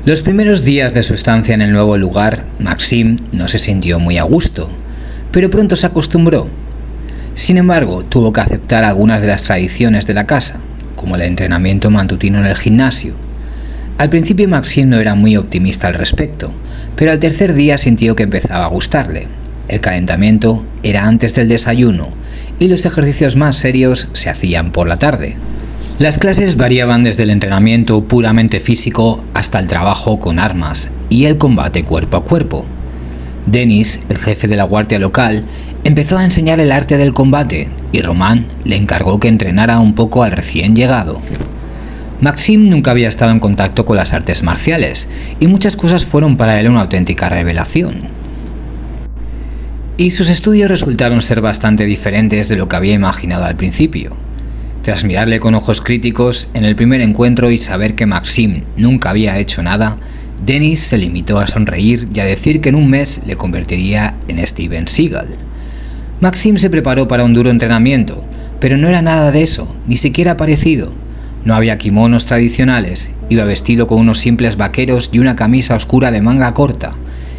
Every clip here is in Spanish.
Los primeros días de su estancia en el nuevo lugar, Maxim no se sintió muy a gusto, pero pronto se acostumbró. Sin embargo, tuvo que aceptar algunas de las tradiciones de la casa, como el entrenamiento matutino en el gimnasio. Al principio Maxim no era muy optimista al respecto, pero al tercer día sintió que empezaba a gustarle. El calentamiento era antes del desayuno y los ejercicios más serios se hacían por la tarde. Las clases variaban desde el entrenamiento puramente físico hasta el trabajo con armas y el combate cuerpo a cuerpo. Denis, el jefe de la guardia local, empezó a enseñar el arte del combate y Roman le encargó que entrenara un poco al recién llegado. Maxim nunca había estado en contacto con las artes marciales y muchas cosas fueron para él una auténtica revelación. Y sus estudios resultaron ser bastante diferentes de lo que había imaginado al principio. Tras mirarle con ojos críticos en el primer encuentro y saber que Maxim nunca había hecho nada, Denis se limitó a sonreír y a decir que en un mes le convertiría en Steven Seagal. Maxim se preparó para un duro entrenamiento, pero no era nada de eso, ni siquiera parecido. No había kimonos tradicionales, iba vestido con unos simples vaqueros y una camisa oscura de manga corta,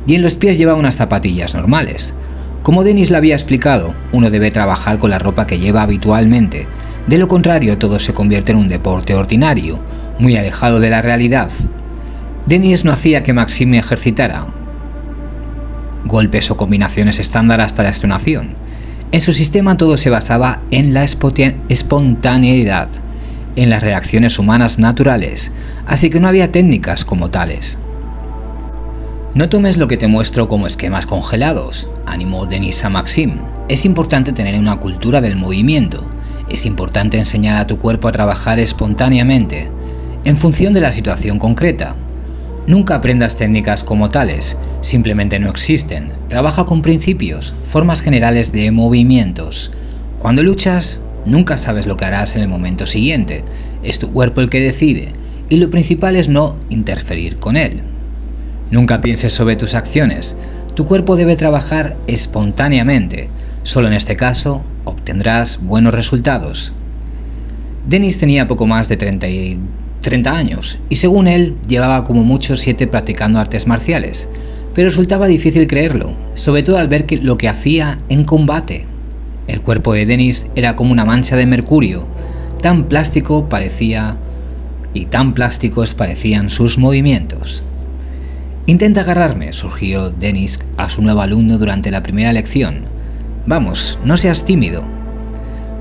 y en los pies llevaba unas zapatillas normales. Como Denis le había explicado, uno debe trabajar con la ropa que lleva habitualmente, de lo contrario todo se convierte en un deporte ordinario, muy alejado de la realidad. Denis no hacía que Maxim ejercitara golpes o combinaciones estándar hasta la extenuación. En su sistema todo se basaba en la espontaneidad, en las reacciones humanas naturales, así que no había técnicas como tales. No tomes lo que te muestro como esquemas congelados, animó Denis a Maxim. Es importante tener una cultura del movimiento, es importante enseñar a tu cuerpo a trabajar espontáneamente, en función de la situación concreta. Nunca aprendas técnicas como tales, simplemente no existen. Trabaja con principios, formas generales de movimientos. Cuando luchas, nunca sabes lo que harás en el momento siguiente. Es tu cuerpo el que decide, y lo principal es no interferir con él. Nunca pienses sobre tus acciones. Tu cuerpo debe trabajar espontáneamente. Solo en este caso obtendrás buenos resultados. Denis tenía poco más de 30 años y según él llevaba como mucho 7 practicando artes marciales, pero resultaba difícil creerlo, sobre todo al ver lo que hacía en combate. El cuerpo de Denis era como una mancha de mercurio, tan plástico parecía y tan plásticos parecían sus movimientos. Intenta agarrarme, surgió Denis a su nuevo alumno durante la primera lección. Vamos, no seas tímido.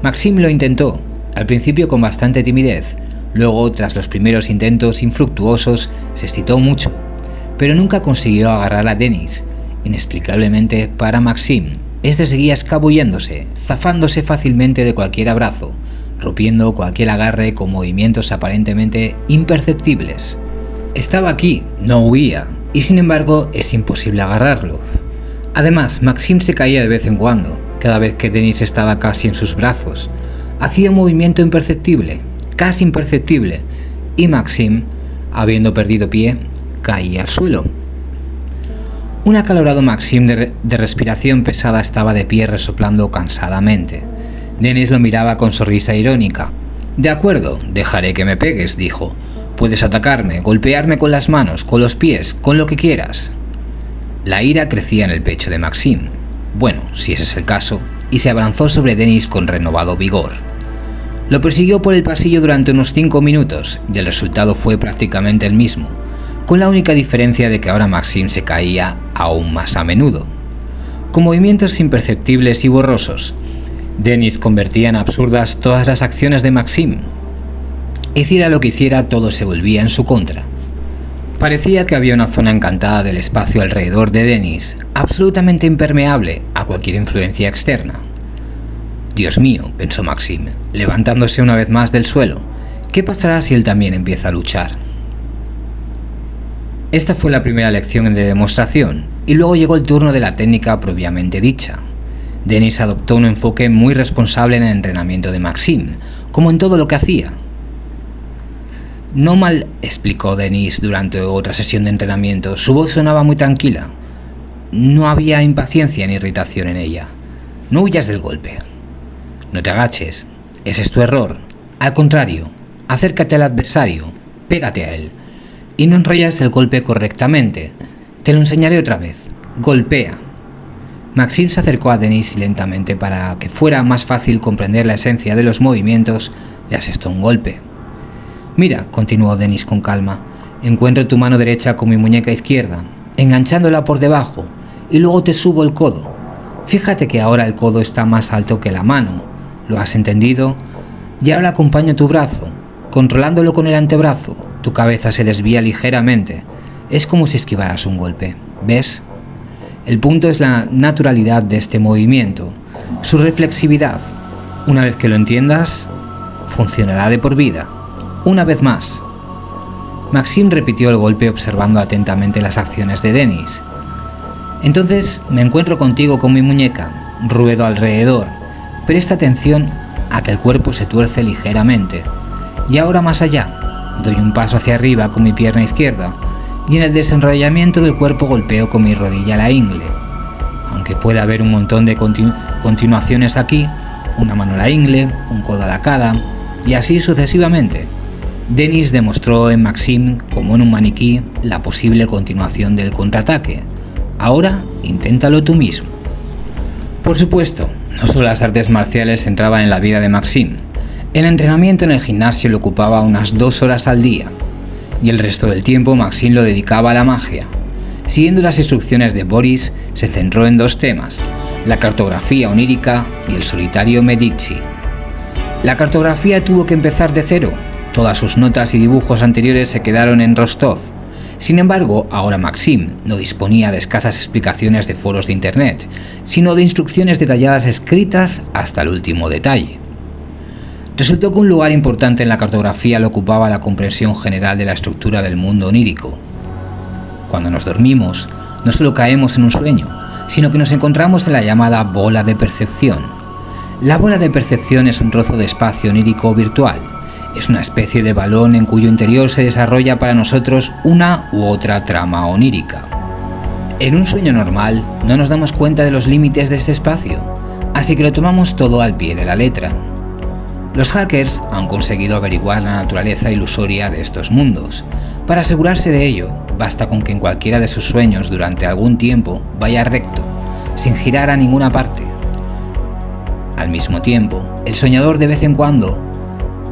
Maxim lo intentó, al principio con bastante timidez. Luego, tras los primeros intentos infructuosos, se excitó mucho, pero nunca consiguió agarrar a Denis. Inexplicablemente para Maxim, este seguía escabulléndose, zafándose fácilmente de cualquier abrazo, rompiendo cualquier agarre con movimientos aparentemente imperceptibles. Estaba aquí, no huía, y sin embargo es imposible agarrarlo. Además, Maxim se caía de vez en cuando, cada vez que Denis estaba casi en sus brazos. Hacía un movimiento imperceptible, casi imperceptible, y Maxim, habiendo perdido pie, caía al suelo. Un acalorado Maxim de respiración pesada estaba de pie resoplando cansadamente. Denis lo miraba con sonrisa irónica. «De acuerdo, dejaré que me pegues», dijo. «Puedes atacarme, golpearme con las manos, con los pies, con lo que quieras». La ira crecía en el pecho de Maxim. Bueno, si ese es el caso, y se abalanzó sobre Denis con renovado vigor. Lo persiguió por el pasillo durante unos 5 minutos y el resultado fue prácticamente el mismo, con la única diferencia de que ahora Maxim se caía aún más a menudo. Con movimientos imperceptibles y borrosos, Denis convertía en absurdas todas las acciones de Maxim. Hiciera lo que hiciera, todo se volvía en su contra. Parecía que había una zona encantada del espacio alrededor de Denis, absolutamente impermeable a cualquier influencia externa. «Dios mío», pensó Maxim, levantándose una vez más del suelo, «¿qué pasará si él también empieza a luchar?». Esta fue la primera lección de demostración, y luego llegó el turno de la técnica propiamente dicha. Denis adoptó un enfoque muy responsable en el entrenamiento de Maxim, como en todo lo que hacía. «No mal», explicó Denis durante otra sesión de entrenamiento. Su voz sonaba muy tranquila. No había impaciencia ni irritación en ella. «No huyas del golpe. No te agaches. Ese es tu error. Al contrario, acércate al adversario. Pégate a él. y no enrollas el golpe correctamente. Te lo enseñaré otra vez. Golpea. Maxim se acercó a Denis y lentamente, para que fuera más fácil comprender la esencia de los movimientos, le asestó un golpe. Mira, continuó Denis con calma, encuentro tu mano derecha con mi muñeca izquierda, enganchándola por debajo, y luego te subo el codo. Fíjate que ahora el codo está más alto que la mano. ¿Lo has entendido? Y ahora acompaño tu brazo, controlándolo con el antebrazo. Tu cabeza se desvía ligeramente. Es como si esquivaras un golpe. ¿Ves? El punto es la naturalidad de este movimiento, su reflexividad. Una vez que lo entiendas, funcionará de por vida. Una vez más. Maxim repitió el golpe observando atentamente las acciones de Denis. Entonces me encuentro contigo con mi muñeca, ruedo alrededor. Presta atención a que el cuerpo se tuerce ligeramente. Y ahora más allá, doy un paso hacia arriba con mi pierna izquierda y en el desenrollamiento del cuerpo golpeo con mi rodilla la ingle. Aunque puede haber un montón de continuaciones aquí, una mano a la ingle, un codo a la cara y así sucesivamente. Denis demostró en Maxim, como en un maniquí, la posible continuación del contraataque. Ahora, inténtalo tú mismo. Por supuesto, no solo las artes marciales entraban en la vida de Maxim. El entrenamiento en el gimnasio le ocupaba unas 2 horas al día, y el resto del tiempo Maxim lo dedicaba a la magia. Siguiendo las instrucciones de Boris, se centró en 2 temas, la cartografía onírica y el solitario Medici. La cartografía tuvo que empezar de cero. Todas sus notas y dibujos anteriores se quedaron en Rostov. Sin embargo, ahora Maxim no disponía de escasas explicaciones de foros de internet, sino de instrucciones detalladas escritas hasta el último detalle. Resultó que un lugar importante en la cartografía lo ocupaba la comprensión general de la estructura del mundo onírico. Cuando nos dormimos, no solo caemos en un sueño, sino que nos encontramos en la llamada bola de percepción. La bola de percepción es un trozo de espacio onírico virtual. Es una especie de balón en cuyo interior se desarrolla para nosotros una u otra trama onírica. En un sueño normal no nos damos cuenta de los límites de este espacio, así que lo tomamos todo al pie de la letra. Los hackers han conseguido averiguar la naturaleza ilusoria de estos mundos. Para asegurarse de ello, basta con que en cualquiera de sus sueños durante algún tiempo vaya recto, sin girar a ninguna parte. Al mismo tiempo, el soñador de vez en cuando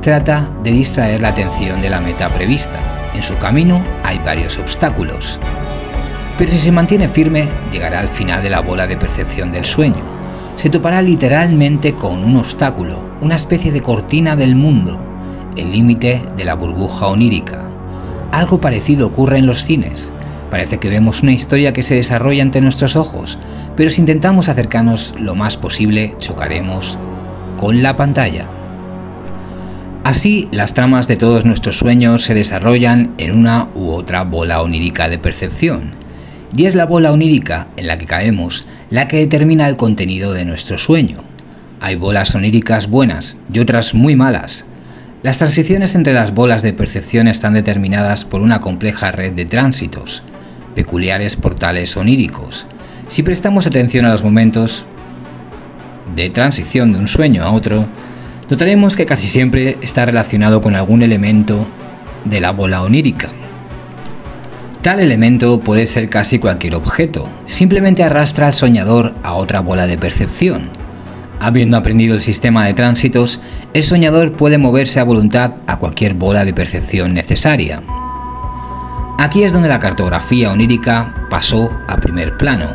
trata de distraer la atención de la meta prevista. En su camino hay varios obstáculos. Pero si se mantiene firme, llegará al final de la bola de percepción del sueño. Se topará literalmente con un obstáculo, una especie de cortina del mundo, el límite de la burbuja onírica. Algo parecido ocurre en los cines. Parece que vemos una historia que se desarrolla ante nuestros ojos, pero si intentamos acercarnos lo más posible, chocaremos con la pantalla. Así, las tramas de todos nuestros sueños se desarrollan en una u otra bola onírica de percepción, y es la bola onírica en la que caemos la que determina el contenido de nuestro sueño. Hay bolas oníricas buenas y otras muy malas. Las transiciones entre las bolas de percepción están determinadas por una compleja red de tránsitos, peculiares portales oníricos. Si prestamos atención a los momentos de transición de un sueño a otro, notaremos que casi siempre está relacionado con algún elemento de la bola onírica. Tal elemento puede ser casi cualquier objeto, simplemente arrastra al soñador a otra bola de percepción. Habiendo aprendido el sistema de tránsitos, el soñador puede moverse a voluntad a cualquier bola de percepción necesaria. Aquí es donde la cartografía onírica pasó a primer plano.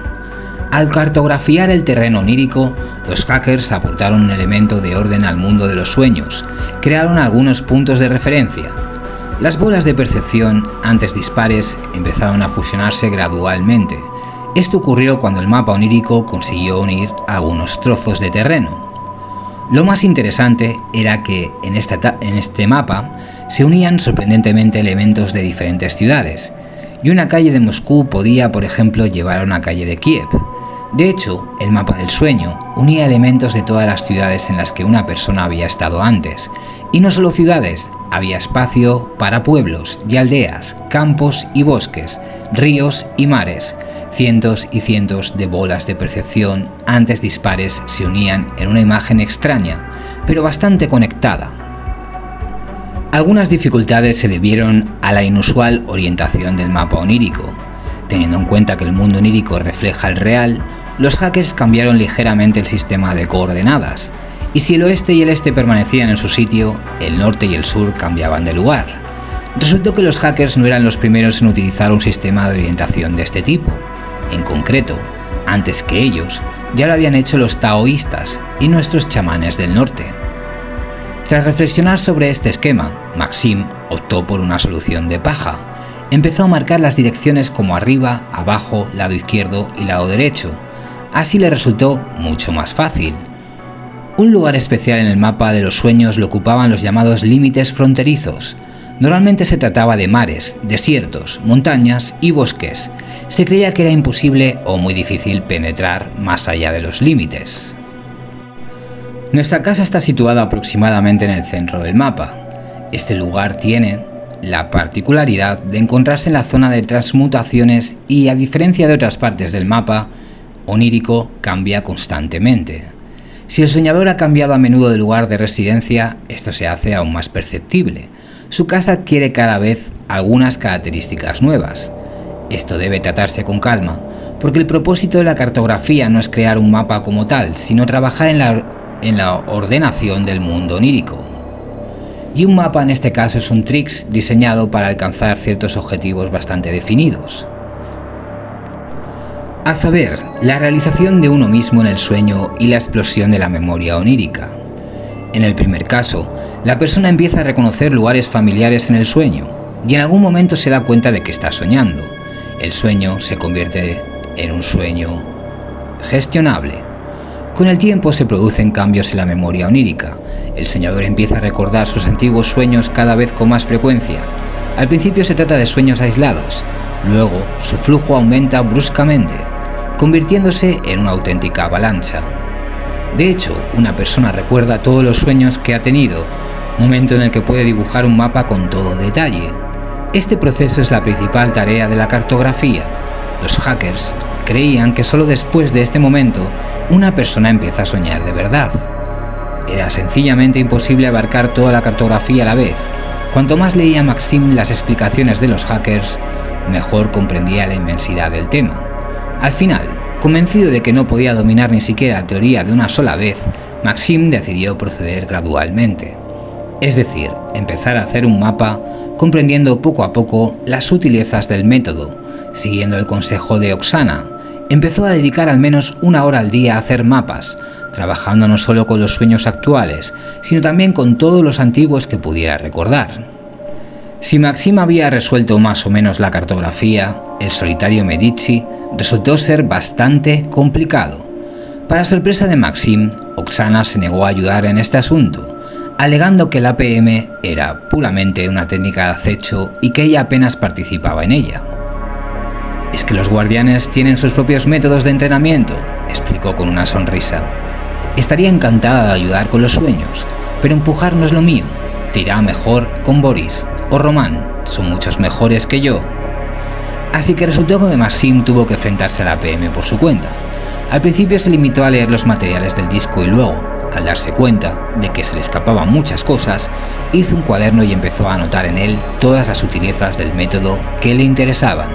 Al cartografiar el terreno onírico, los hackers aportaron un elemento de orden al mundo de los sueños, crearon algunos puntos de referencia. Las bolas de percepción, antes dispares, empezaron a fusionarse gradualmente. Esto ocurrió cuando el mapa onírico consiguió unir algunos trozos de terreno. Lo más interesante era que en este mapa se unían sorprendentemente elementos de diferentes ciudades, y una calle de Moscú podía, por ejemplo, llevar a una calle de Kiev. De hecho, el mapa del sueño unía elementos de todas las ciudades en las que una persona había estado antes, y no solo ciudades, había espacio para pueblos y aldeas, campos y bosques, ríos y mares. Cientos y cientos de bolas de percepción antes dispares se unían en una imagen extraña, pero bastante conectada. Algunas dificultades se debieron a la inusual orientación del mapa onírico. Teniendo en cuenta que el mundo onírico refleja el real, los hackers cambiaron ligeramente el sistema de coordenadas, y si el oeste y el este permanecían en su sitio, el norte y el sur cambiaban de lugar. Resultó que los hackers no eran los primeros en utilizar un sistema de orientación de este tipo. En concreto, antes que ellos, ya lo habían hecho los taoístas y nuestros chamanes del norte. Tras reflexionar sobre este esquema, Maxim optó por una solución de paja. Empezó a marcar las direcciones como arriba, abajo, lado izquierdo y lado derecho. Así le resultó mucho más fácil. Un lugar especial en el mapa de los sueños lo ocupaban los llamados límites fronterizos. Normalmente se trataba de mares, desiertos, montañas y bosques. Se creía que era imposible o muy difícil penetrar más allá de los límites. Nuestra casa está situada aproximadamente en el centro del mapa. Este lugar tiene la particularidad de encontrarse en la zona de transmutaciones y, a diferencia de otras partes del mapa onírico, cambia constantemente. Si el soñador ha cambiado a menudo de lugar de residencia, esto se hace aún más perceptible. Su casa adquiere cada vez algunas características nuevas. Esto debe tratarse con calma, porque el propósito de la cartografía no es crear un mapa como tal, sino trabajar en la ordenación del mundo onírico. Y un mapa en este caso es un tricks diseñado para alcanzar ciertos objetivos bastante definidos. A saber, la realización de uno mismo en el sueño y la explosión de la memoria onírica. En el primer caso, la persona empieza a reconocer lugares familiares en el sueño y en algún momento se da cuenta de que está soñando. El sueño se convierte en un sueño gestionable. Con el tiempo se producen cambios en la memoria onírica. El soñador empieza a recordar sus antiguos sueños cada vez con más frecuencia. Al principio se trata de sueños aislados, luego su flujo aumenta bruscamente, convirtiéndose en una auténtica avalancha. De hecho, una persona recuerda todos los sueños que ha tenido, momento en el que puede dibujar un mapa con todo detalle. Este proceso es la principal tarea de la cartografía. Los hackers creían que solo después de este momento una persona empieza a soñar de verdad. Era sencillamente imposible abarcar toda la cartografía a la vez. Cuanto más leía Maxim las explicaciones de los hackers, mejor comprendía la inmensidad del tema. Al final, convencido de que no podía dominar ni siquiera la teoría de una sola vez, Maxim decidió proceder gradualmente. Es decir, empezar a hacer un mapa comprendiendo poco a poco las sutilezas del método. Siguiendo el consejo de Oksana, empezó a dedicar al menos 1 hora al día a hacer mapas, trabajando no solo con los sueños actuales, sino también con todos los antiguos que pudiera recordar. Si Maxim había resuelto más o menos la cartografía, el solitario Medici resultó ser bastante complicado. Para sorpresa de Maxim, Oksana se negó a ayudar en este asunto, alegando que el APM era puramente una técnica de acecho y que ella apenas participaba en ella. «Es que los guardianes tienen sus propios métodos de entrenamiento», explicó con una sonrisa. «Estaría encantada de ayudar con los sueños, pero empujar no es lo mío. Te irá mejor con Boris o Román, son muchos mejores que yo». Así que resultó que Maxim tuvo que enfrentarse a la APM por su cuenta. Al principio se limitó a leer los materiales del disco y luego, al darse cuenta de que se le escapaban muchas cosas, hizo un cuaderno y empezó a anotar en él todas las sutilezas del método que le interesaban.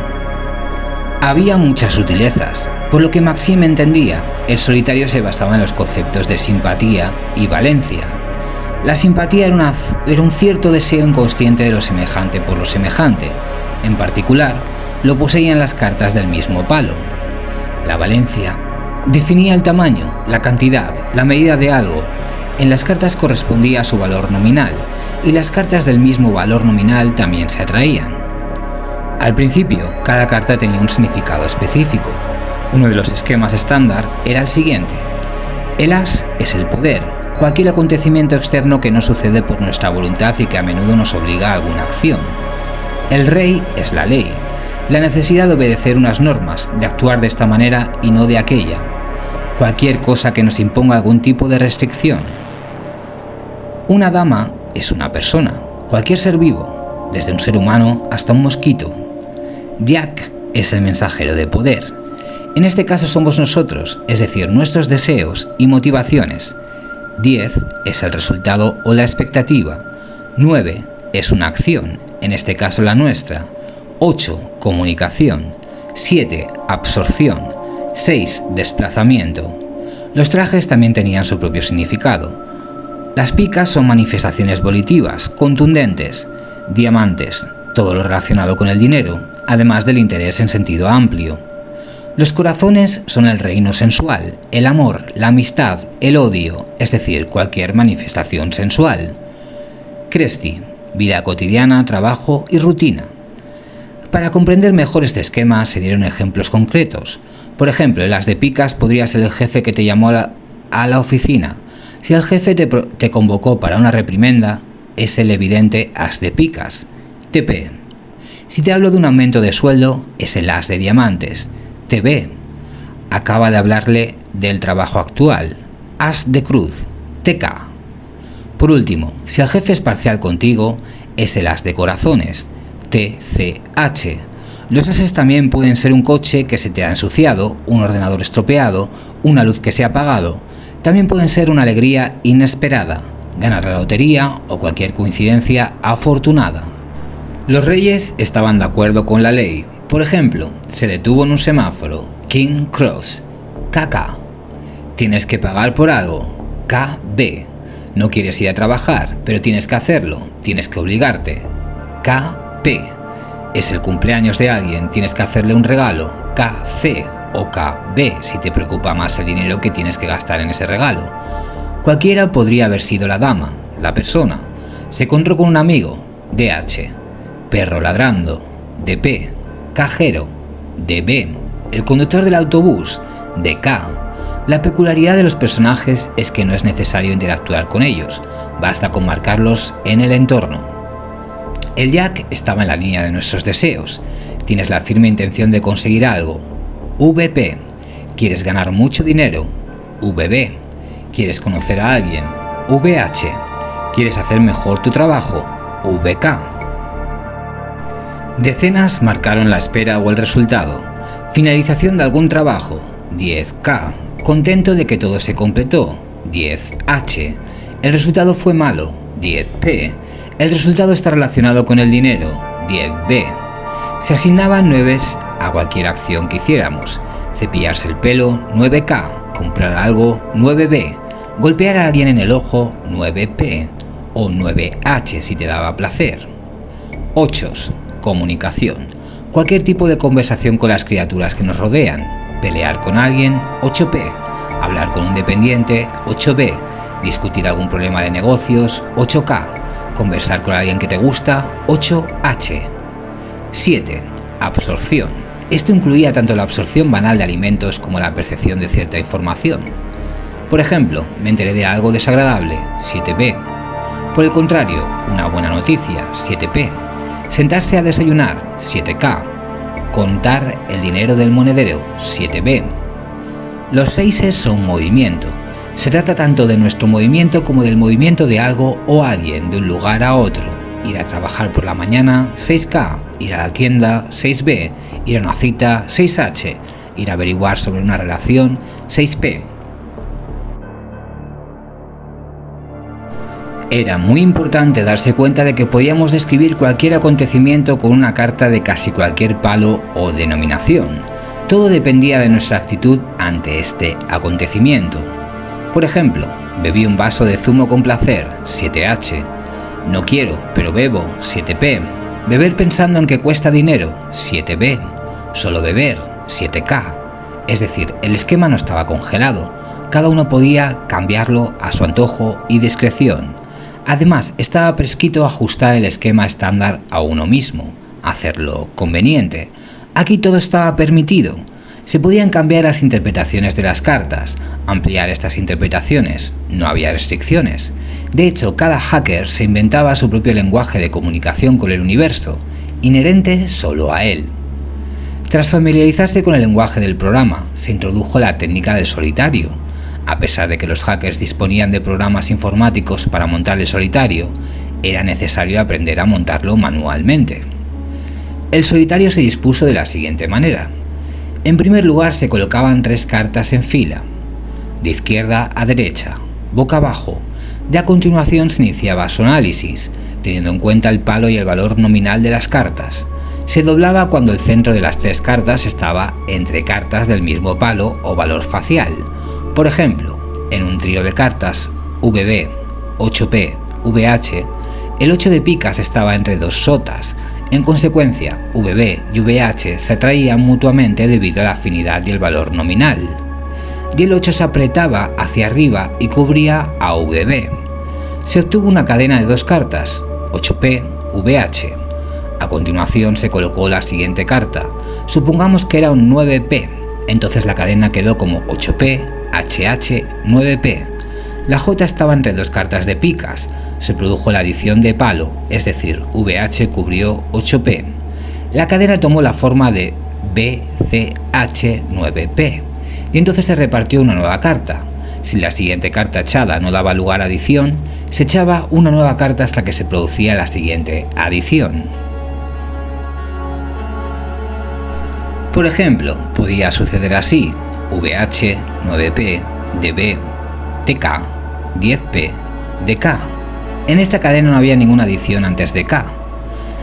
Había muchas sutilezas, por lo que Maxim entendía, el solitario se basaba en los conceptos de simpatía y valencia. La simpatía era un cierto deseo inconsciente de lo semejante por lo semejante. En particular, lo poseían las cartas del mismo palo. La valencia definía el tamaño, la cantidad, la medida de algo. En las cartas correspondía a su valor nominal, y las cartas del mismo valor nominal también se atraían. Al principio, cada carta tenía un significado específico. Uno de los esquemas estándar era el siguiente. El as es el poder, cualquier acontecimiento externo que no sucede por nuestra voluntad y que a menudo nos obliga a alguna acción. El rey es la ley, la necesidad de obedecer unas normas, de actuar de esta manera y no de aquella. Cualquier cosa que nos imponga algún tipo de restricción. Una dama es una persona, cualquier ser vivo, desde un ser humano hasta un mosquito. Jack es el mensajero de poder. En este caso somos nosotros, es decir, nuestros deseos y motivaciones. 10 es el resultado o la expectativa. 9, es una acción, en este caso la nuestra. 8. Comunicación. 7. Absorción. 6. Desplazamiento. Los trajes también tenían su propio significado. Las picas son manifestaciones volitivas, contundentes. Diamantes, todo lo relacionado con el dinero, además del interés en sentido amplio. Los corazones son el reino sensual, el amor, la amistad, el odio, es decir, cualquier manifestación sensual. Cresti, vida cotidiana, trabajo y rutina. Para comprender mejor este esquema se dieron ejemplos concretos. Por ejemplo, en las de picas podría ser el jefe que te llamó a la oficina. Si el jefe te convocó para una reprimenda, es el evidente as de picas, TP. Si te hablo de un aumento de sueldo, es el as de diamantes, TB. Acaba de hablarle del trabajo actual, as de cruz, TK. Por último, si el jefe es parcial contigo, es el as de corazones, TCH. Los ases también pueden ser un coche que se te ha ensuciado, un ordenador estropeado, una luz que se ha apagado. También pueden ser una alegría inesperada, ganar la lotería o cualquier coincidencia afortunada. Los reyes estaban de acuerdo con la ley. Por ejemplo, se detuvo en un semáforo, King Cross, KK. Tienes que pagar por algo, KB. No quieres ir a trabajar, pero tienes que hacerlo, tienes que obligarte, KP. Es el cumpleaños de alguien, tienes que hacerle un regalo, KC o KB, si te preocupa más el dinero que tienes que gastar en ese regalo. Cualquiera podría haber sido la dama, la persona. Se encontró con un amigo, DH. Perro ladrando, DP. Cajero, DB. El conductor del autobús, DK. La peculiaridad de los personajes es que no es necesario interactuar con ellos, basta con marcarlos en el entorno. El Jack estaba en la línea de nuestros deseos. Tienes la firme intención de conseguir algo, VP. ¿Quieres ganar mucho dinero? VB. ¿Quieres conocer a alguien? VH. ¿Quieres hacer mejor tu trabajo? VK. Decenas marcaron la espera o el resultado. Finalización de algún trabajo, 10K. Contento de que todo se completó, 10H. El resultado fue malo, 10P. El resultado está relacionado con el dinero, 10B. Se asignaban 9s a cualquier acción que hiciéramos. Cepillarse el pelo, 9K. Comprar algo, 9B. Golpear a alguien en el ojo, 9P. O 9H si te daba placer. 8s. Comunicación. Cualquier tipo de conversación con las criaturas que nos rodean. Pelear con alguien, 8P. Hablar con un dependiente, 8B. Discutir algún problema de negocios, 8K. Conversar con alguien que te gusta, 8H. 7. Absorción. Esto incluía tanto la absorción banal de alimentos como la percepción de cierta información. Por ejemplo, me enteré de algo desagradable, 7B. Por el contrario, una buena noticia, 7P. Sentarse a desayunar, 7K. Contar el dinero del monedero, 7B. Los 6s son movimiento. Se trata tanto de nuestro movimiento como del movimiento de algo o alguien de un lugar a otro. Ir a trabajar por la mañana, 6K. Ir a la tienda, 6B. Ir a una cita, 6H. Ir a averiguar sobre una relación, 6P. Era muy importante darse cuenta de que podíamos describir cualquier acontecimiento con una carta de casi cualquier palo o denominación. Todo dependía de nuestra actitud ante este acontecimiento. Por ejemplo, bebí un vaso de zumo con placer, 7H. No quiero, pero bebo, 7P. Beber pensando en que cuesta dinero, 7B. Solo beber, 7K. Es decir, el esquema no estaba congelado. Cada uno podía cambiarlo a su antojo y discreción. Además, estaba prescrito ajustar el esquema estándar a uno mismo, hacerlo conveniente. Aquí todo estaba permitido. Se podían cambiar las interpretaciones de las cartas, ampliar estas interpretaciones, no había restricciones. De hecho, cada hacker se inventaba su propio lenguaje de comunicación con el universo, inherente solo a él. Tras familiarizarse con el lenguaje del programa, se introdujo la técnica del solitario. A pesar de que los hackers disponían de programas informáticos para montar el solitario, era necesario aprender a montarlo manualmente. El solitario se dispuso de la siguiente manera. En primer lugar se colocaban 3 cartas en fila, de izquierda a derecha, boca abajo. y a continuación se iniciaba su análisis, teniendo en cuenta el palo y el valor nominal de las cartas. Se doblaba cuando el centro de las tres cartas estaba entre cartas del mismo palo o valor facial. Por ejemplo, en un trío de cartas VB, 8P, VH, el 8 de picas estaba entre dos sotas. En consecuencia, VB y VH se atraían mutuamente debido a la afinidad y el valor nominal. Y el 8 se apretaba hacia arriba y cubría a VB. Se obtuvo una cadena de dos cartas, 8P, VH. A continuación se colocó la siguiente carta. Supongamos que era un 9P, entonces la cadena quedó como 8P, HH, 9P. La J estaba entre dos cartas de picas. Se produjo la adición de palo, es decir, VH cubrió 8P. La cadena tomó la forma de BCH 9P y entonces se repartió una nueva carta. Si la siguiente carta echada no daba lugar a adición, se echaba una nueva carta hasta que se producía la siguiente adición. Por ejemplo, podía suceder así: VH, 9P, DB, TK, 10P, DK. En esta cadena no había ninguna adición antes de K.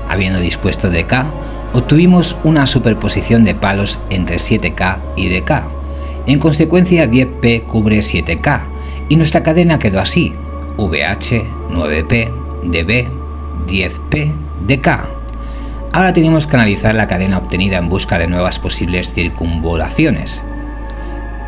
Habiendo dispuesto de K, obtuvimos una superposición de palos entre 7K y DK. En consecuencia, 10P cubre 7K y nuestra cadena quedó así: VH, 9P, DB, 10P, DK. Ahora tenemos que analizar la cadena obtenida en busca de nuevas posibles circunvolaciones.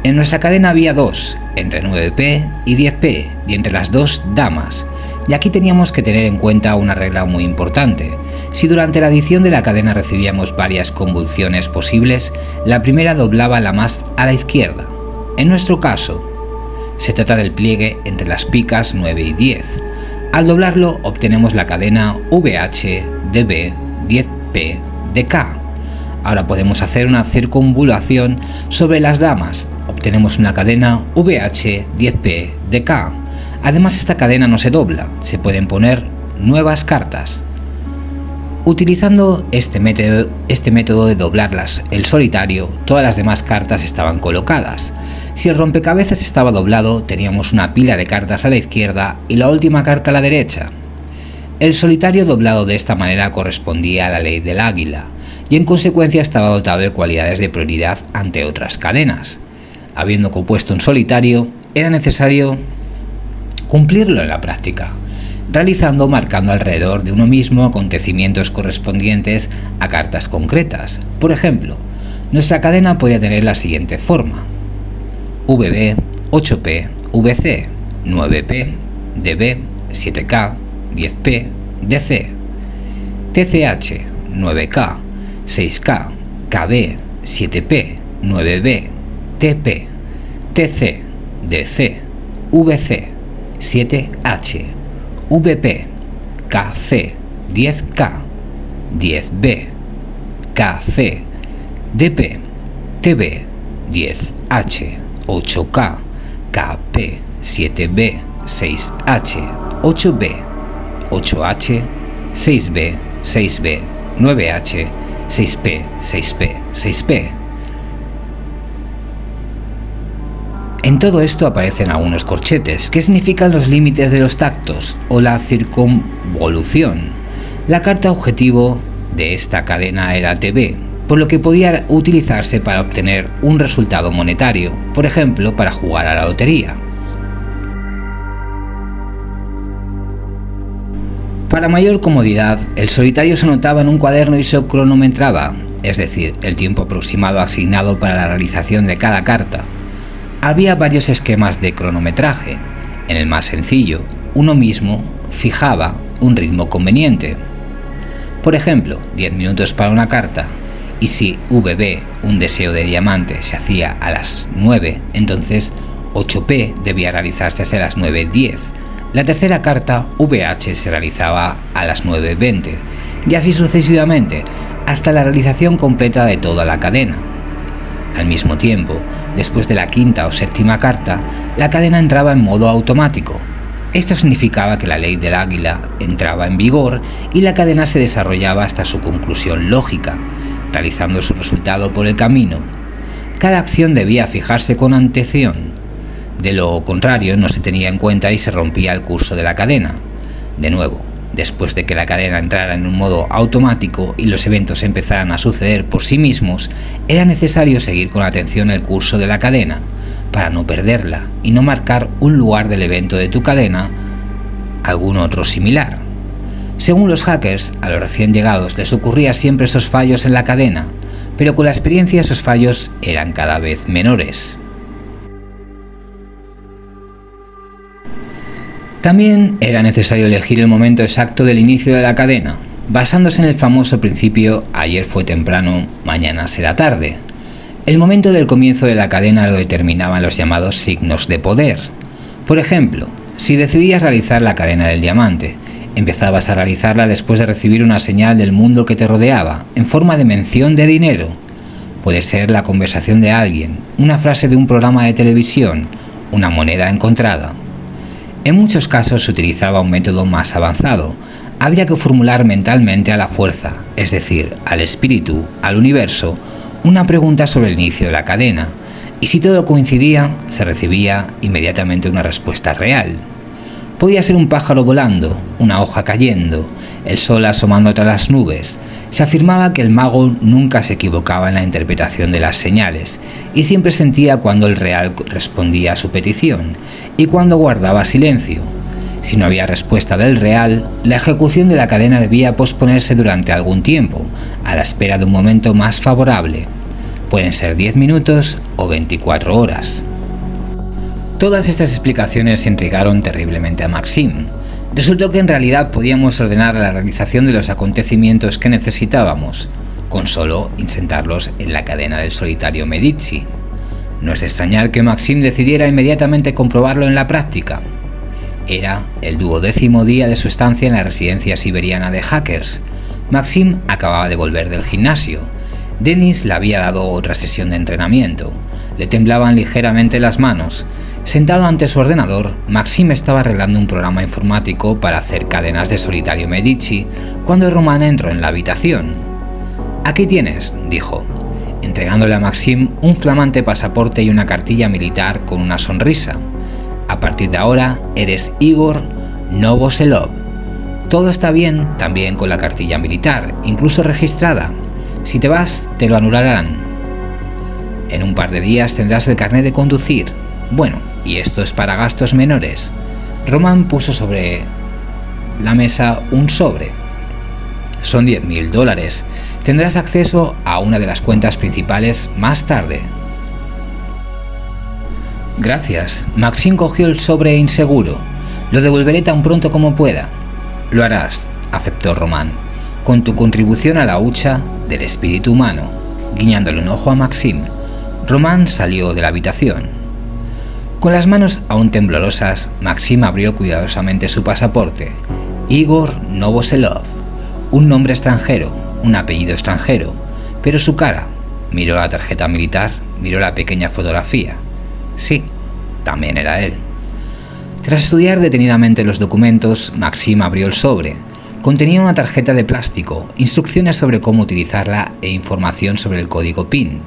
En nuestra cadena había dos, entre 9P y 10P, y entre las dos damas. Y aquí teníamos que tener en cuenta una regla muy importante. Si durante la adición de la cadena recibíamos varias convulsiones posibles, la primera doblaba la más a la izquierda. En nuestro caso, se trata del pliegue entre las picas 9 y 10. Al doblarlo obtenemos la cadena VH, DB, 10P, DK. Ahora podemos hacer una circunvulación sobre las damas. Obtenemos una cadena VH, 10P, DK. Además, esta cadena no se dobla, se pueden poner nuevas cartas. Utilizando este método de doblarlas el solitario, todas las demás cartas estaban colocadas. Si el rompecabezas estaba doblado, teníamos una pila de cartas a la izquierda y la última carta a la derecha. El solitario doblado de esta manera correspondía a la ley del águila y en consecuencia estaba dotado de cualidades de prioridad ante otras cadenas. Habiendo compuesto un solitario, era necesario cumplirlo en la práctica, realizando o marcando alrededor de uno mismo acontecimientos correspondientes a cartas concretas. Por ejemplo, nuestra cadena podía tener la siguiente forma: VB, 8P, VC, 9P, DB, 7K, 10P, DC, TCH, 9K, 6K, KB, 7P, 9B, TP, TC, DC, VC, 7H, VP, KC, 10K, 10B, KC, DP, TB, 10H, 8K, KP, 7B, 6H, 8B, 8H, 6B, 6B, 9H, 6P, 6P, 6P. En todo esto aparecen algunos corchetes, que significan los límites de los tactos o la circunvolución. La carta objetivo de esta cadena era TB, por lo que podía utilizarse para obtener un resultado monetario, por ejemplo, para jugar a la lotería. Para mayor comodidad, el solitario se anotaba en un cuaderno y se cronometraba, es decir, el tiempo aproximado asignado para la realización de cada carta. Había varios esquemas de cronometraje. En el más sencillo, uno mismo fijaba un ritmo conveniente. Por ejemplo, 10 minutos para una carta, y si VB, un deseo de diamante, se hacía a las 9, entonces 8P debía realizarse hacia las 9:10. La tercera carta, VH, se realizaba a las 9:20, y así sucesivamente, hasta la realización completa de toda la cadena. Al mismo tiempo, después de la quinta o séptima carta, la cadena entraba en modo automático. Esto significaba que la ley del águila entraba en vigor y la cadena se desarrollaba hasta su conclusión lógica, realizando su resultado por el camino. Cada acción debía fijarse con antelación. De lo contrario, no se tenía en cuenta y se rompía el curso de la cadena. De nuevo, después de que la cadena entrara en un modo automático y los eventos empezaran a suceder por sí mismos, era necesario seguir con atención el curso de la cadena, para no perderla y no marcar un lugar del evento de tu cadena algún otro similar. Según los hackers, a los recién llegados les ocurría siempre esos fallos en la cadena, pero con la experiencia esos fallos eran cada vez menores. También era necesario elegir el momento exacto del inicio de la cadena, basándose en el famoso principio ayer fue temprano, mañana será tarde. El momento del comienzo de la cadena lo determinaban los llamados signos de poder. Por ejemplo, si decidías realizar la cadena del diamante, empezabas a realizarla después de recibir una señal del mundo que te rodeaba, en forma de mención de dinero. Puede ser la conversación de alguien, una frase de un programa de televisión, una moneda encontrada. En muchos casos se utilizaba un método más avanzado. Había que formular mentalmente a la fuerza, es decir, al espíritu, al universo, una pregunta sobre el inicio de la cadena, y si todo coincidía, se recibía inmediatamente una respuesta real. Podía ser un pájaro volando, una hoja cayendo, el sol asomando tras las nubes. Se afirmaba que el mago nunca se equivocaba en la interpretación de las señales y siempre sentía cuando el real respondía a su petición y cuando guardaba silencio. Si no había respuesta del real, la ejecución de la cadena debía posponerse durante algún tiempo, a la espera de un momento más favorable. Pueden ser 10 minutos o 24 horas. Todas estas explicaciones intrigaron terriblemente a Maxim. Resultó que en realidad podíamos ordenar la realización de los acontecimientos que necesitábamos, con solo insertarlos en la cadena del solitario Medici. No es de extrañar que Maxim decidiera inmediatamente comprobarlo en la práctica. Era el 12º día de su estancia en la residencia siberiana de hackers. Maxim acababa de volver del gimnasio. Denis le había dado otra sesión de entrenamiento. Le temblaban ligeramente las manos. Sentado ante su ordenador, Maxim estaba arreglando un programa informático para hacer cadenas de solitario Medici cuando Roman entró en la habitación. «Aquí tienes», dijo, entregándole a Maxim un flamante pasaporte y una cartilla militar con una sonrisa. «A partir de ahora eres Igor Novoselov. Todo está bien también con la cartilla militar, incluso registrada. Si te vas, te lo anularán. En un par de días tendrás el carnet de conducir. Bueno, y esto es para gastos menores». Roman puso sobre la mesa un sobre. «Son $10.000. Tendrás acceso a una de las cuentas principales más tarde». «Gracias». Maxim cogió el sobre inseguro. «Lo devolveré tan pronto como pueda». «Lo harás», aceptó Roman, «con tu contribución a la hucha del espíritu humano». Guiñándole un ojo a Maxim, Roman salió de la habitación. Con las manos aún temblorosas, Maxim abrió cuidadosamente su pasaporte. Igor Novoselov. Un nombre extranjero, un apellido extranjero, pero su cara. Miró la tarjeta militar, miró la pequeña fotografía. Sí, también era él. Tras estudiar detenidamente los documentos, Maxim abrió el sobre. Contenía una tarjeta de plástico, instrucciones sobre cómo utilizarla e información sobre el código PIN.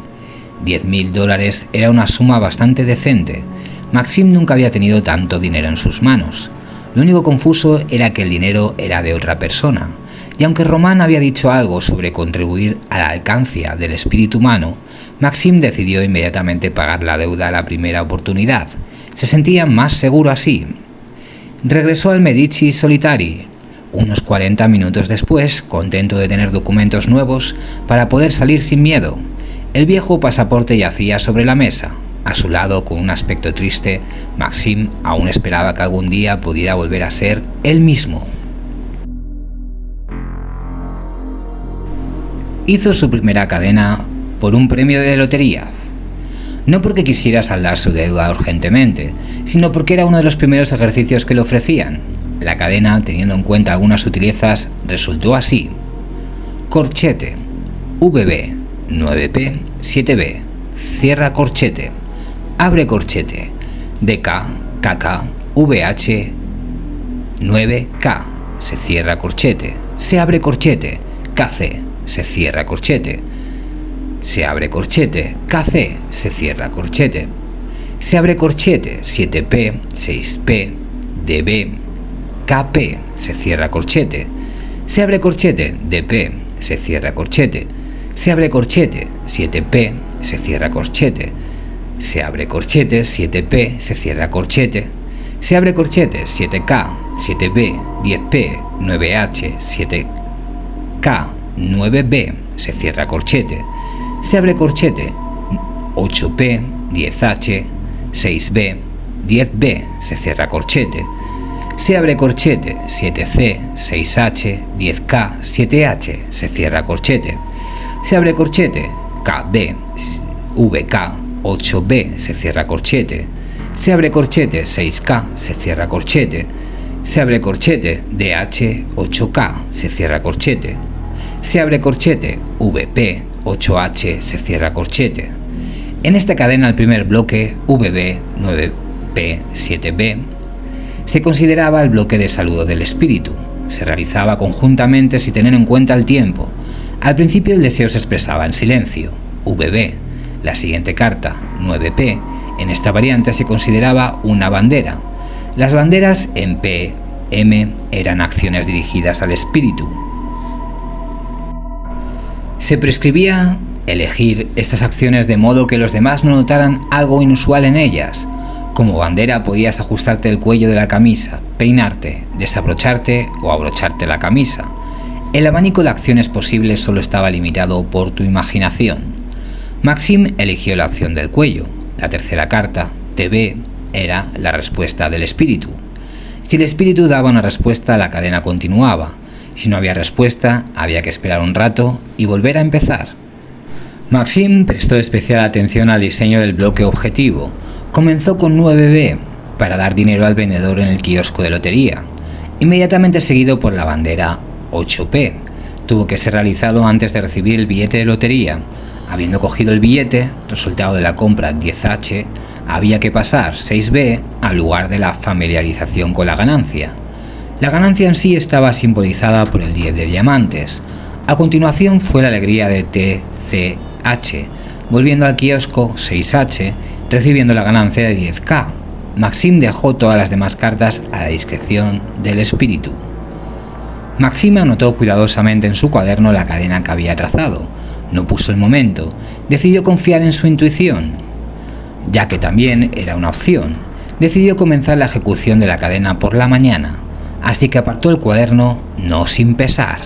$10.000 era una suma bastante decente. Maxim nunca había tenido tanto dinero en sus manos. Lo único confuso era que el dinero era de otra persona, y aunque Roman había dicho algo sobre contribuir a la alcancía del espíritu humano, Maxim decidió inmediatamente pagar la deuda a la primera oportunidad. Se sentía más seguro así. Regresó al Medici Solitari, unos 40 minutos después, contento de tener documentos nuevos para poder salir sin miedo. El viejo pasaporte yacía sobre la mesa. A su lado, con un aspecto triste, Maxim aún esperaba que algún día pudiera volver a ser él mismo. Hizo su primera cadena por un premio de lotería. No porque quisiera saldar su deuda urgentemente, sino porque era uno de los primeros ejercicios que le ofrecían. La cadena, teniendo en cuenta algunas sutilezas, resultó así. Corchete, VB, 9P, 7B, cierra corchete. Abre corchete, DK, KK, VH, 9K, se cierra corchete, se abre corchete, KC, se cierra corchete, se abre corchete, KC, se cierra corchete. se abre corchete, 7P, 6P, DB, KP, se cierra corchete, se abre corchete, DP, se cierra corchete, se abre corchete, 7P, se cierra corchete, se abre corchete, 7P, se cierra corchete, se abre corchete, 7K, 7B, 10P, 9H, 7K, 9B, se cierra corchete, se abre corchete, 8P, 10H, 6B, 10B, se cierra corchete, se abre corchete, 7C, 6H, 10K, 7H, se cierra corchete, se abre corchete, KB, VK, 8B, se cierra corchete, se abre corchete, 6K, se cierra corchete, se abre corchete, DH, 8K, se cierra corchete, se abre corchete, VP, 8H, se cierra corchete. En esta cadena el primer bloque, VB, 9P, 7B, se consideraba el bloque de saludo del espíritu. Se realizaba conjuntamente sin tener en cuenta el tiempo. Al principio el deseo se expresaba en silencio. VB, la siguiente carta, 9P, en esta variante se consideraba una bandera. Las banderas en P, M eran acciones dirigidas al espíritu. Se prescribía elegir estas acciones de modo que los demás no notaran algo inusual en ellas. Como bandera podías ajustarte el cuello de la camisa, peinarte, desabrocharte o abrocharte la camisa. El abanico de acciones posibles solo estaba limitado por tu imaginación. Maxim eligió la acción del cuello. La tercera carta, TB, era la respuesta del espíritu. Si el espíritu daba una respuesta, la cadena continuaba. Si no había respuesta, había que esperar un rato y volver a empezar. Maxim prestó especial atención al diseño del bloque objetivo. Comenzó con 9B para dar dinero al vendedor en el kiosco de lotería, inmediatamente seguido por la bandera 8P. Tuvo que ser realizado antes de recibir el billete de lotería. Habiendo cogido el billete, resultado de la compra 10H, había que pasar 6B al lugar de la familiarización con la ganancia. La ganancia en sí estaba simbolizada por el 10 de diamantes. A continuación fue la alegría de TCH, volviendo al kiosco 6H, recibiendo la ganancia de 10K. Maxim dejó todas las demás cartas a la discreción del espíritu. Maxim anotó cuidadosamente en su cuaderno la cadena que había trazado. No puso el momento, decidió confiar en su intuición, ya que también era una opción. Decidió comenzar la ejecución de la cadena por la mañana, así que apartó el cuaderno no sin pesar.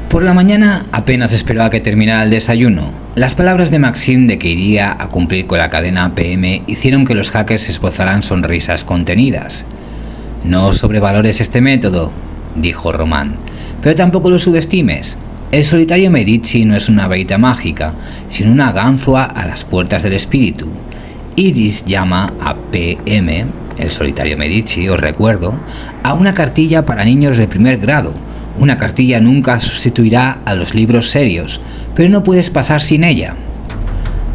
Por la mañana apenas esperó a que terminara el desayuno. Las palabras de Maxim de que iría a cumplir con la cadena PM hicieron que los hackers esbozaran sonrisas contenidas. No sobrevalores este método, dijo Román, pero tampoco lo subestimes. El solitario Medici no es una varita mágica, sino una ganzúa a las puertas del espíritu. Iris llama a PM, el solitario Medici, os recuerdo, a una cartilla para niños de primer grado. Una cartilla nunca sustituirá a los libros serios, pero no puedes pasar sin ella.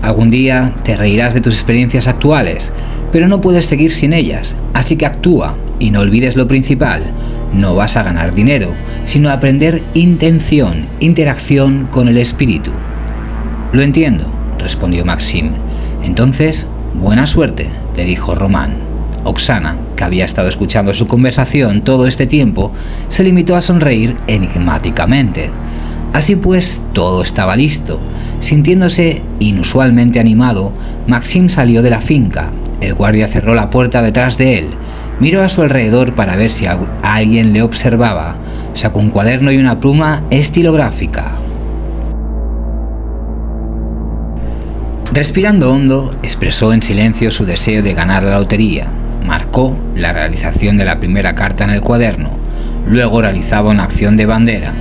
Algún día te reirás de tus experiencias actuales, pero no puedes seguir sin ellas, así que actúa y no olvides lo principal. No vas a ganar dinero, sino a aprender intención, interacción con el espíritu. Lo entiendo, respondió Maxim. Entonces, buena suerte, le dijo Román. Oksana, que había estado escuchando su conversación todo este tiempo, se limitó a sonreír enigmáticamente. Así pues, todo estaba listo. Sintiéndose inusualmente animado, Maxim salió de la finca. El guardia cerró la puerta detrás de él. Miró a su alrededor para ver si alguien le observaba. Sacó un cuaderno y una pluma estilográfica. Respirando hondo, expresó en silencio su deseo de ganar la lotería. Marcó la realización de la primera carta en el cuaderno. Luego realizaba una acción de bandera.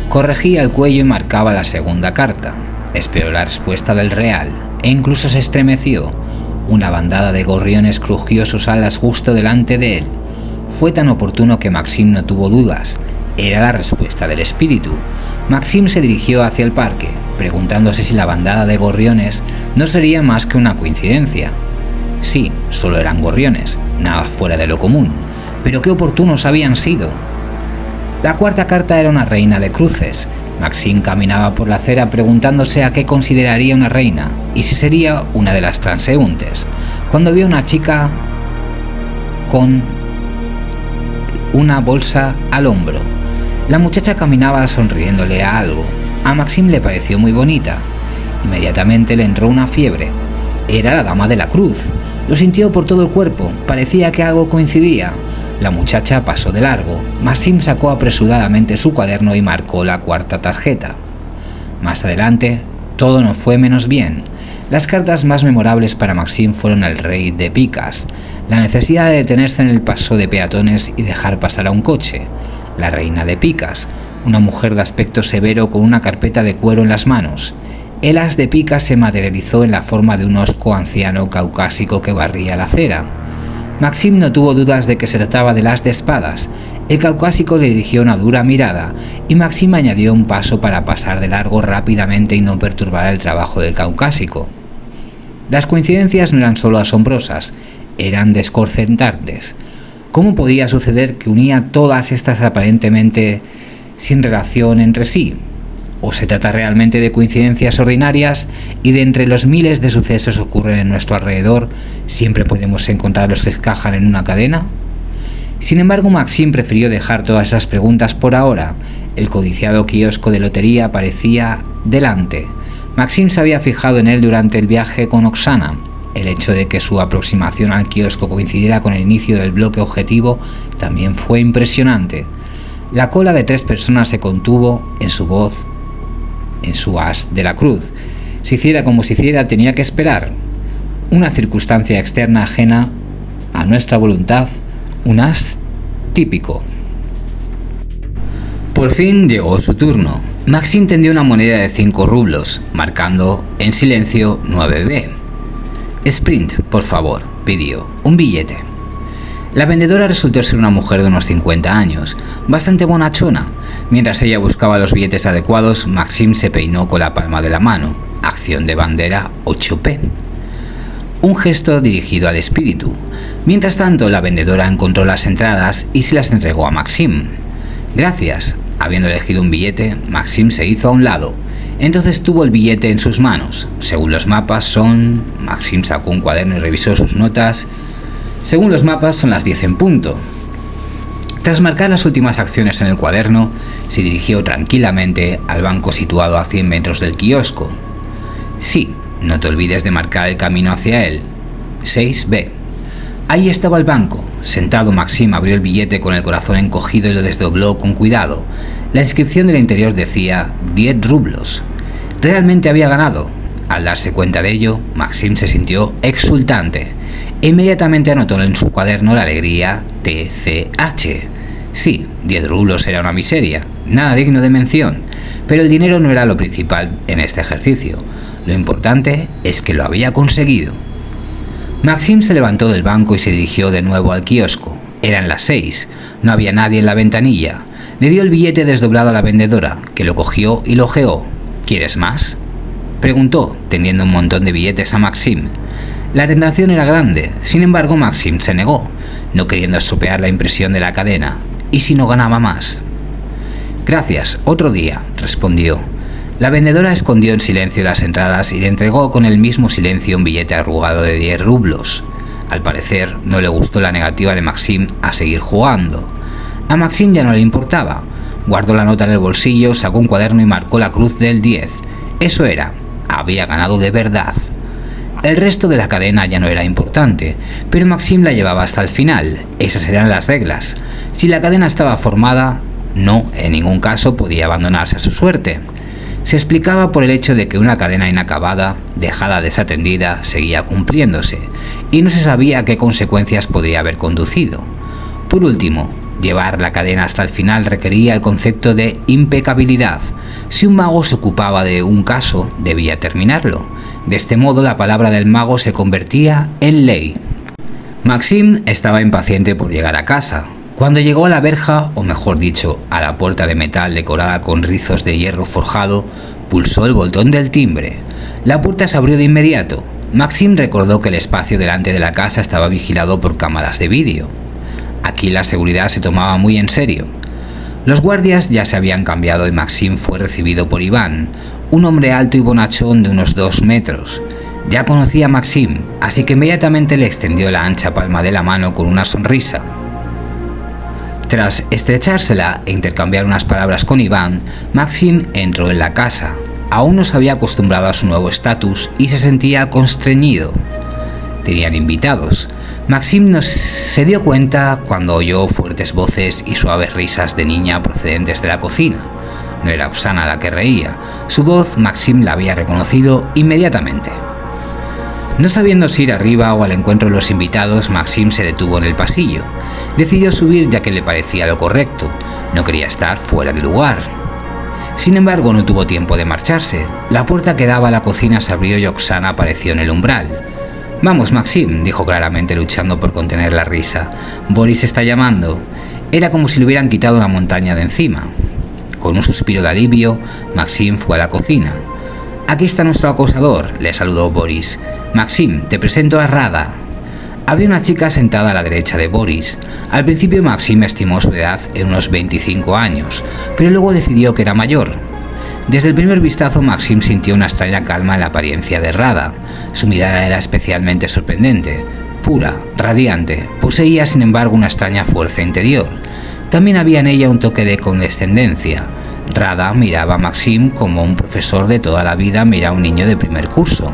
Corregía el cuello y marcaba la segunda carta. Esperó la respuesta del real e incluso se estremeció. Una bandada de gorriones crujió sus alas justo delante de él. Fue tan oportuno que Maxim no tuvo dudas. Era la respuesta del espíritu. Maxim se dirigió hacia el parque, preguntándose si la bandada de gorriones no sería más que una coincidencia. Sí, solo eran gorriones, nada fuera de lo común, pero qué oportunos habían sido. La cuarta carta era una reina de cruces. Maxim caminaba por la acera preguntándose a qué consideraría una reina y si sería una de las transeúntes, cuando vio a una chica con una bolsa al hombro. La muchacha caminaba sonriéndole a algo. A Maxim le pareció muy bonita. Inmediatamente le entró una fiebre. Era la dama de la cruz. Lo sintió por todo el cuerpo. Parecía que algo coincidía. La muchacha pasó de largo. Maxim sacó apresuradamente su cuaderno y marcó la cuarta tarjeta. Más adelante, todo no fue menos bien. Las cartas más memorables para Maxim fueron el rey de picas, la necesidad de detenerse en el paso de peatones y dejar pasar a un coche, la reina de picas, una mujer de aspecto severo con una carpeta de cuero en las manos. El as de picas se materializó en la forma de un hosco anciano caucásico que barría la acera. Maxim no tuvo dudas de que se trataba del as de espadas. El caucásico le dirigió una dura mirada y Maxim añadió un paso para pasar de largo rápidamente y no perturbar el trabajo del caucásico. Las coincidencias no eran solo asombrosas, eran desconcertantes. ¿Cómo podía suceder que unía todas estas aparentemente sin relación entre sí? ¿O se trata realmente de coincidencias ordinarias y de entre los miles de sucesos que ocurren en nuestro alrededor, siempre podemos encontrar los que encajan en una cadena? Sin embargo, Maxim prefirió dejar todas esas preguntas por ahora. El codiciado kiosco de lotería aparecía delante. Maxim se había fijado en él durante el viaje con Oksana. El hecho de que su aproximación al kiosco coincidiera con el inicio del bloque objetivo también fue impresionante. La cola de 3 personas se contuvo en su voz, en su as de la cruz. Se hiciera como se hiciera, tenía que esperar. Una circunstancia externa ajena a nuestra voluntad, un as típico. Por fin llegó su turno. Maxim tendió una moneda de 5 rublos, marcando en silencio 9B. Sprint, por favor, pidió. Un billete. La vendedora resultó ser una mujer de unos 50 años, bastante bonachona. Mientras ella buscaba los billetes adecuados, Maxim se peinó con la palma de la mano. Acción de bandera 8P. Un gesto dirigido al espíritu. Mientras tanto, la vendedora encontró las entradas y se las entregó a Maxim. Gracias. Habiendo elegido un billete, Maxim se hizo a un lado. Entonces tuvo el billete en sus manos. Según los mapas son... Maxim sacó un cuaderno y revisó sus notas. Según los mapas son las 10 en punto. Tras marcar las últimas acciones en el cuaderno, se dirigió tranquilamente al banco situado a 100 metros del kiosco. Sí, no te olvides de marcar el camino hacia él. 6B. Ahí estaba el banco. Sentado, Maxim abrió el billete con el corazón encogido y lo desdobló con cuidado. La inscripción del interior decía 10 rublos. Realmente había ganado. Al darse cuenta de ello, Maxim se sintió exultante. Inmediatamente anotó en su cuaderno la alegría TCH. Sí, 10 rublos era una miseria, nada digno de mención, pero el dinero no era lo principal en este ejercicio. Lo importante es que lo había conseguido. Maxim se levantó del banco y se dirigió de nuevo al kiosco. Eran las 6, no había nadie en la ventanilla. Le dio el billete desdoblado a la vendedora, que lo cogió y lo ojeó. ¿Quieres más?, preguntó, tendiendo un montón de billetes a Maxim. La tentación era grande, sin embargo Maxim se negó, no queriendo estropear la impresión de la cadena. ¿Y si no ganaba más? Gracias, otro día, respondió. La vendedora escondió en silencio las entradas y le entregó con el mismo silencio un billete arrugado de 10 rublos. Al parecer, no le gustó la negativa de Maxim a seguir jugando. A Maxim ya no le importaba. Guardó la nota en el bolsillo, sacó un cuaderno y marcó la cruz del 10. Eso era, había ganado de verdad. El resto de la cadena ya no era importante, pero Maxim la llevaba hasta el final. Esas eran las reglas. Si la cadena estaba formada, no, en ningún caso podía abandonarse a su suerte. Se explicaba por el hecho de que una cadena inacabada, dejada desatendida, seguía cumpliéndose, y no se sabía a qué consecuencias podría haber conducido. Por último, llevar la cadena hasta el final requería el concepto de impecabilidad. Si un mago se ocupaba de un caso, debía terminarlo. De este modo, la palabra del mago se convertía en ley. Maxim estaba impaciente por llegar a casa. Cuando llegó a la verja, o mejor dicho, a la puerta de metal decorada con rizos de hierro forjado, pulsó el botón del timbre. La puerta se abrió de inmediato. Maxim recordó que el espacio delante de la casa estaba vigilado por cámaras de vídeo. Aquí la seguridad se tomaba muy en serio. Los guardias ya se habían cambiado y Maxim fue recibido por Iván, un hombre alto y bonachón de unos 2 metros. Ya conocía a Maxim, así que inmediatamente le extendió la ancha palma de la mano con una sonrisa. Tras estrechársela e intercambiar unas palabras con Iván, Maxim entró en la casa. Aún no se había acostumbrado a su nuevo estatus y se sentía constreñido. Tenían invitados. Maxim se dio cuenta cuando oyó fuertes voces y suaves risas de niña procedentes de la cocina. No era Oksana la que reía. Su voz Maxim la había reconocido inmediatamente. No sabiendo si ir arriba o al encuentro de los invitados, Maxim se detuvo en el pasillo. Decidió subir ya que le parecía lo correcto. No quería estar fuera de lugar. Sin embargo, no tuvo tiempo de marcharse. La puerta que daba a la cocina se abrió y Oksana apareció en el umbral. «Vamos, Maxim», dijo claramente, luchando por contener la risa. «Boris está llamando». Era como si le hubieran quitado una montaña de encima. Con un suspiro de alivio, Maxim fue a la cocina. «Aquí está nuestro acosador», le saludó Boris. «Maxim, te presento a Rada». Había una chica sentada a la derecha de Boris. Al principio Maxim estimó su edad en unos 25 años, pero luego decidió que era mayor. Desde el primer vistazo Maxim sintió una extraña calma en la apariencia de Rada. Su mirada era especialmente sorprendente, pura, radiante. Poseía sin embargo una extraña fuerza interior. También había en ella un toque de condescendencia. Rada miraba a Maxim como un profesor de toda la vida mira a un niño de primer curso.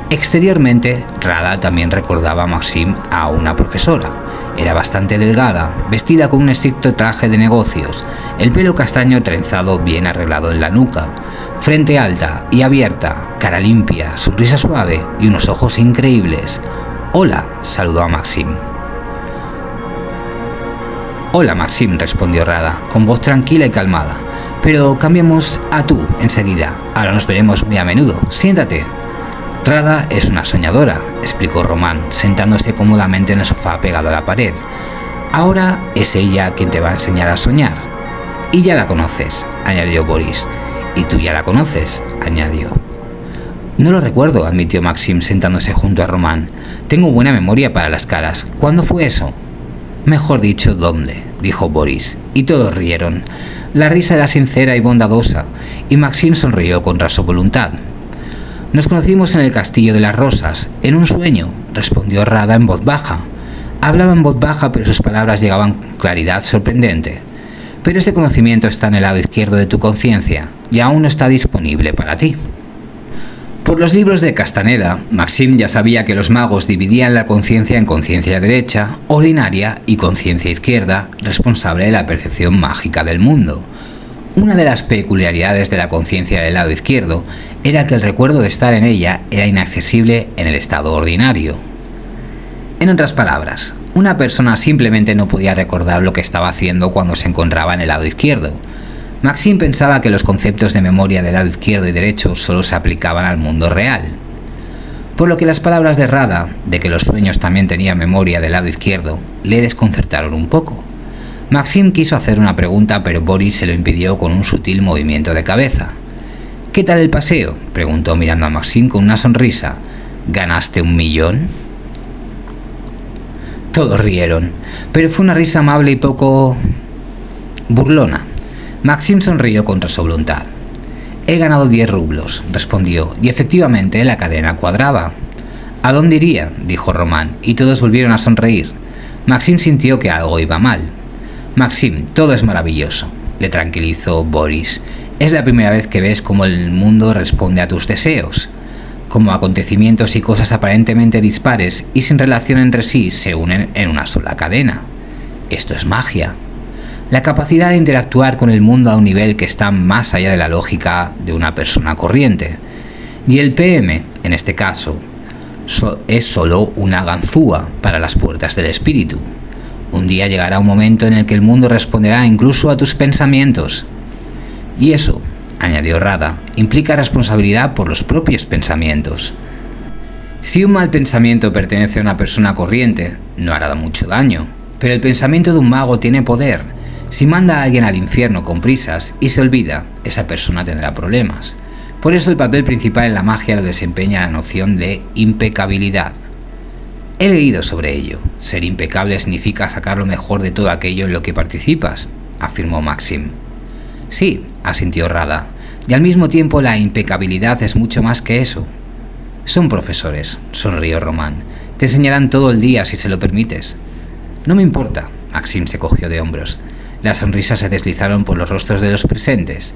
Exteriormente, Rada también recordaba a Maxim a una profesora. Era bastante delgada, vestida con un estricto traje de negocios, el pelo castaño trenzado bien arreglado en la nuca, frente alta y abierta, cara limpia, sonrisa suave y unos ojos increíbles. «Hola», saludó a Maxim. «Hola, Maxim», respondió Rada, con voz tranquila y calmada. «Pero cambiemos a tú enseguida. Ahora nos veremos muy a menudo. Siéntate». «Rada es una soñadora», explicó Román, sentándose cómodamente en el sofá pegado a la pared. «Ahora es ella quien te va a enseñar a soñar». «Y ya la conoces», añadió Boris. «Y tú ya la conoces», añadió. «No lo recuerdo», admitió Maxim sentándose junto a Román. «Tengo buena memoria para las caras. ¿Cuándo fue eso?» «Mejor dicho, ¿dónde?», dijo Boris, y todos rieron. La risa era sincera y bondadosa, y Maxim sonrió contra su voluntad. «Nos conocimos en el Castillo de las Rosas, en un sueño», respondió Rada en voz baja. Hablaba en voz baja, pero sus palabras llegaban con claridad sorprendente. «Pero este conocimiento está en el lado izquierdo de tu conciencia, y aún no está disponible para ti». Por los libros de Castaneda, Maxim ya sabía que los magos dividían la conciencia en conciencia derecha, ordinaria, y conciencia izquierda, responsable de la percepción mágica del mundo. Una de las peculiaridades de la conciencia del lado izquierdo era que el recuerdo de estar en ella era inaccesible en el estado ordinario. En otras palabras, una persona simplemente no podía recordar lo que estaba haciendo cuando se encontraba en el lado izquierdo. Maxim pensaba que los conceptos de memoria del lado izquierdo y derecho solo se aplicaban al mundo real. Por lo que las palabras de Rada, de que los sueños también tenían memoria del lado izquierdo, le desconcertaron un poco. Maxim quiso hacer una pregunta, pero Boris se lo impidió con un sutil movimiento de cabeza. «¿Qué tal el paseo?», preguntó mirando a Maxim con una sonrisa. «¿Ganaste 1 millón?». Todos rieron, pero fue una risa amable y poco burlona. Maxim sonrió contra su voluntad. «He ganado 10 rublos», respondió, y efectivamente la cadena cuadraba. «¿A dónde iría?», dijo Román, y todos volvieron a sonreír. Maxim sintió que algo iba mal. «Maxim, todo es maravilloso», le tranquilizó Boris. «Es la primera vez que ves cómo el mundo responde a tus deseos. Cómo acontecimientos y cosas aparentemente dispares y sin relación entre sí se unen en una sola cadena. Esto es magia. La capacidad de interactuar con el mundo a un nivel que está más allá de la lógica de una persona corriente. Y el PM, en este caso, es solo una ganzúa para las puertas del espíritu. Un día llegará un momento en el que el mundo responderá incluso a tus pensamientos. Y eso», añadió Rada, «implica responsabilidad por los propios pensamientos. Si un mal pensamiento pertenece a una persona corriente, no hará mucho daño, pero el pensamiento de un mago tiene poder. Si manda a alguien al infierno con prisas y se olvida, esa persona tendrá problemas. Por eso el papel principal en la magia lo desempeña la noción de impecabilidad. He leído sobre ello. Ser impecable significa sacar lo mejor de todo aquello en lo que participas. afirmó Maxim. Sí, asintió Rada, y al mismo tiempo la impecabilidad es mucho más que eso. Son profesores, sonrió Román. Te enseñarán todo el día si se lo permites. No me importa, Maxim se cogió de hombros. Las sonrisas se deslizaron por los rostros de los presentes.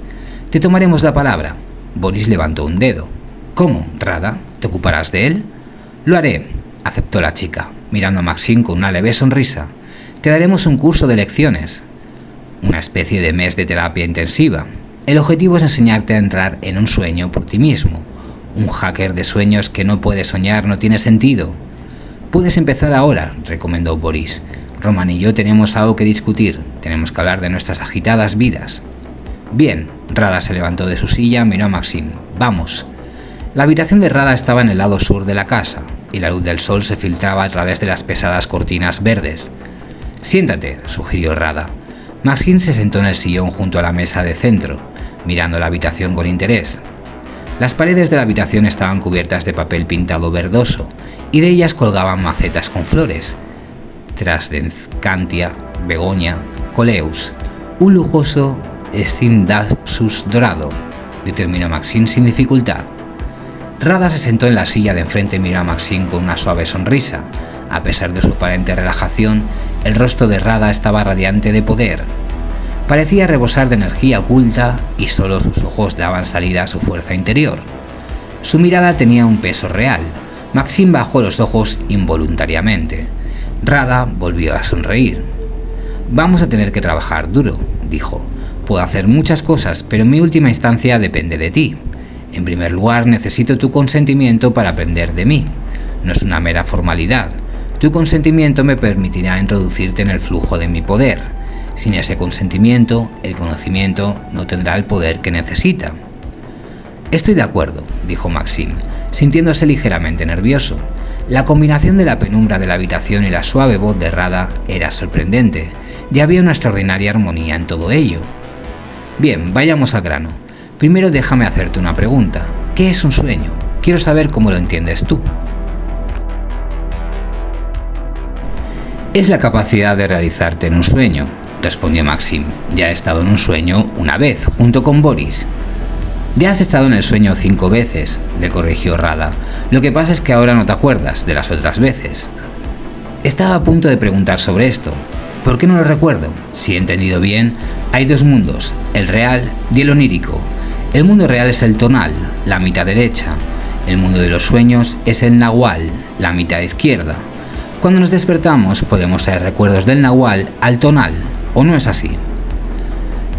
Te tomaremos la palabra. Boris levantó un dedo. ¿Cómo, Rada? ¿Te ocuparás de él? Lo haré, aceptó la chica, mirando a Maxim con una leve sonrisa. Te daremos un curso de lecciones. Una especie de mes de terapia intensiva. El objetivo es enseñarte a entrar en un sueño por ti mismo. Un hacker de sueños que no puede soñar no tiene sentido. Puedes empezar ahora, recomendó Boris. Román y yo tenemos algo que discutir. Tenemos que hablar de nuestras agitadas vidas. Bien, Rada se levantó de su silla y miró a Maxim. Vamos. La habitación de Rada estaba en el lado sur de la casa, y la luz del sol se filtraba a través de las pesadas cortinas verdes. Siéntate, sugirió Rada. Maxim se sentó en el sillón junto a la mesa de centro, mirando la habitación con interés. Las paredes de la habitación estaban cubiertas de papel pintado verdoso, y de ellas colgaban macetas con flores. Trasdencantia, begonia, coleus, un lujoso Scindapsus dorado, determinó Maxim sin dificultad. Rada se sentó en la silla de enfrente y miró a Maxim con una suave sonrisa. A pesar de su aparente relajación, el rostro de Rada estaba radiante de poder. Parecía rebosar de energía oculta y solo sus ojos daban salida a su fuerza interior. Su mirada tenía un peso real. Maxim bajó los ojos involuntariamente. Rada volvió a sonreír. Vamos a tener que trabajar duro, dijo. Puedo hacer muchas cosas, pero en mi última instancia depende de ti. En primer lugar, necesito tu consentimiento para aprender de mí. No es una mera formalidad. Tu consentimiento me permitirá introducirte en el flujo de mi poder. Sin ese consentimiento, el conocimiento no tendrá el poder que necesita. Estoy de acuerdo, dijo Maxim, sintiéndose ligeramente nervioso. La combinación de la penumbra de la habitación y la suave voz de Rada era sorprendente, y había una extraordinaria armonía en todo ello. Bien, vayamos al grano. Primero déjame hacerte una pregunta. ¿Qué es un sueño? Quiero saber cómo lo entiendes tú. Es la capacidad de realizarte en un sueño, respondió Maxim. Ya he estado en un sueño una vez, junto con Boris. Ya has estado en el sueño 5 veces, le corrigió Rada. Lo que pasa es que ahora no te acuerdas de las otras veces. Estaba a punto de preguntar sobre esto. ¿Por qué no lo recuerdo? Si he entendido bien, hay 2 mundos, el real y el onírico. El mundo real es el tonal, la mitad derecha. El mundo de los sueños es el nahual, la mitad izquierda. Cuando nos despertamos podemos traer recuerdos del nahual al tonal, ¿o no es así?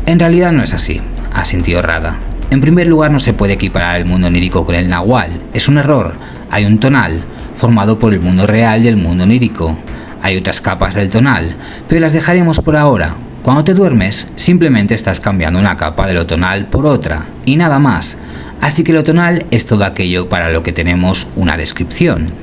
En realidad no es así, asintió Rada. En primer lugar, no se puede equiparar el mundo onírico con el nahual. Es un error. Hay un tonal, formado por el mundo real y el mundo onírico. Hay otras capas del tonal, pero las dejaremos por ahora. Cuando te duermes, simplemente estás cambiando una capa de lo tonal por otra, y nada más. Así que lo tonal es todo aquello para lo que tenemos una descripción.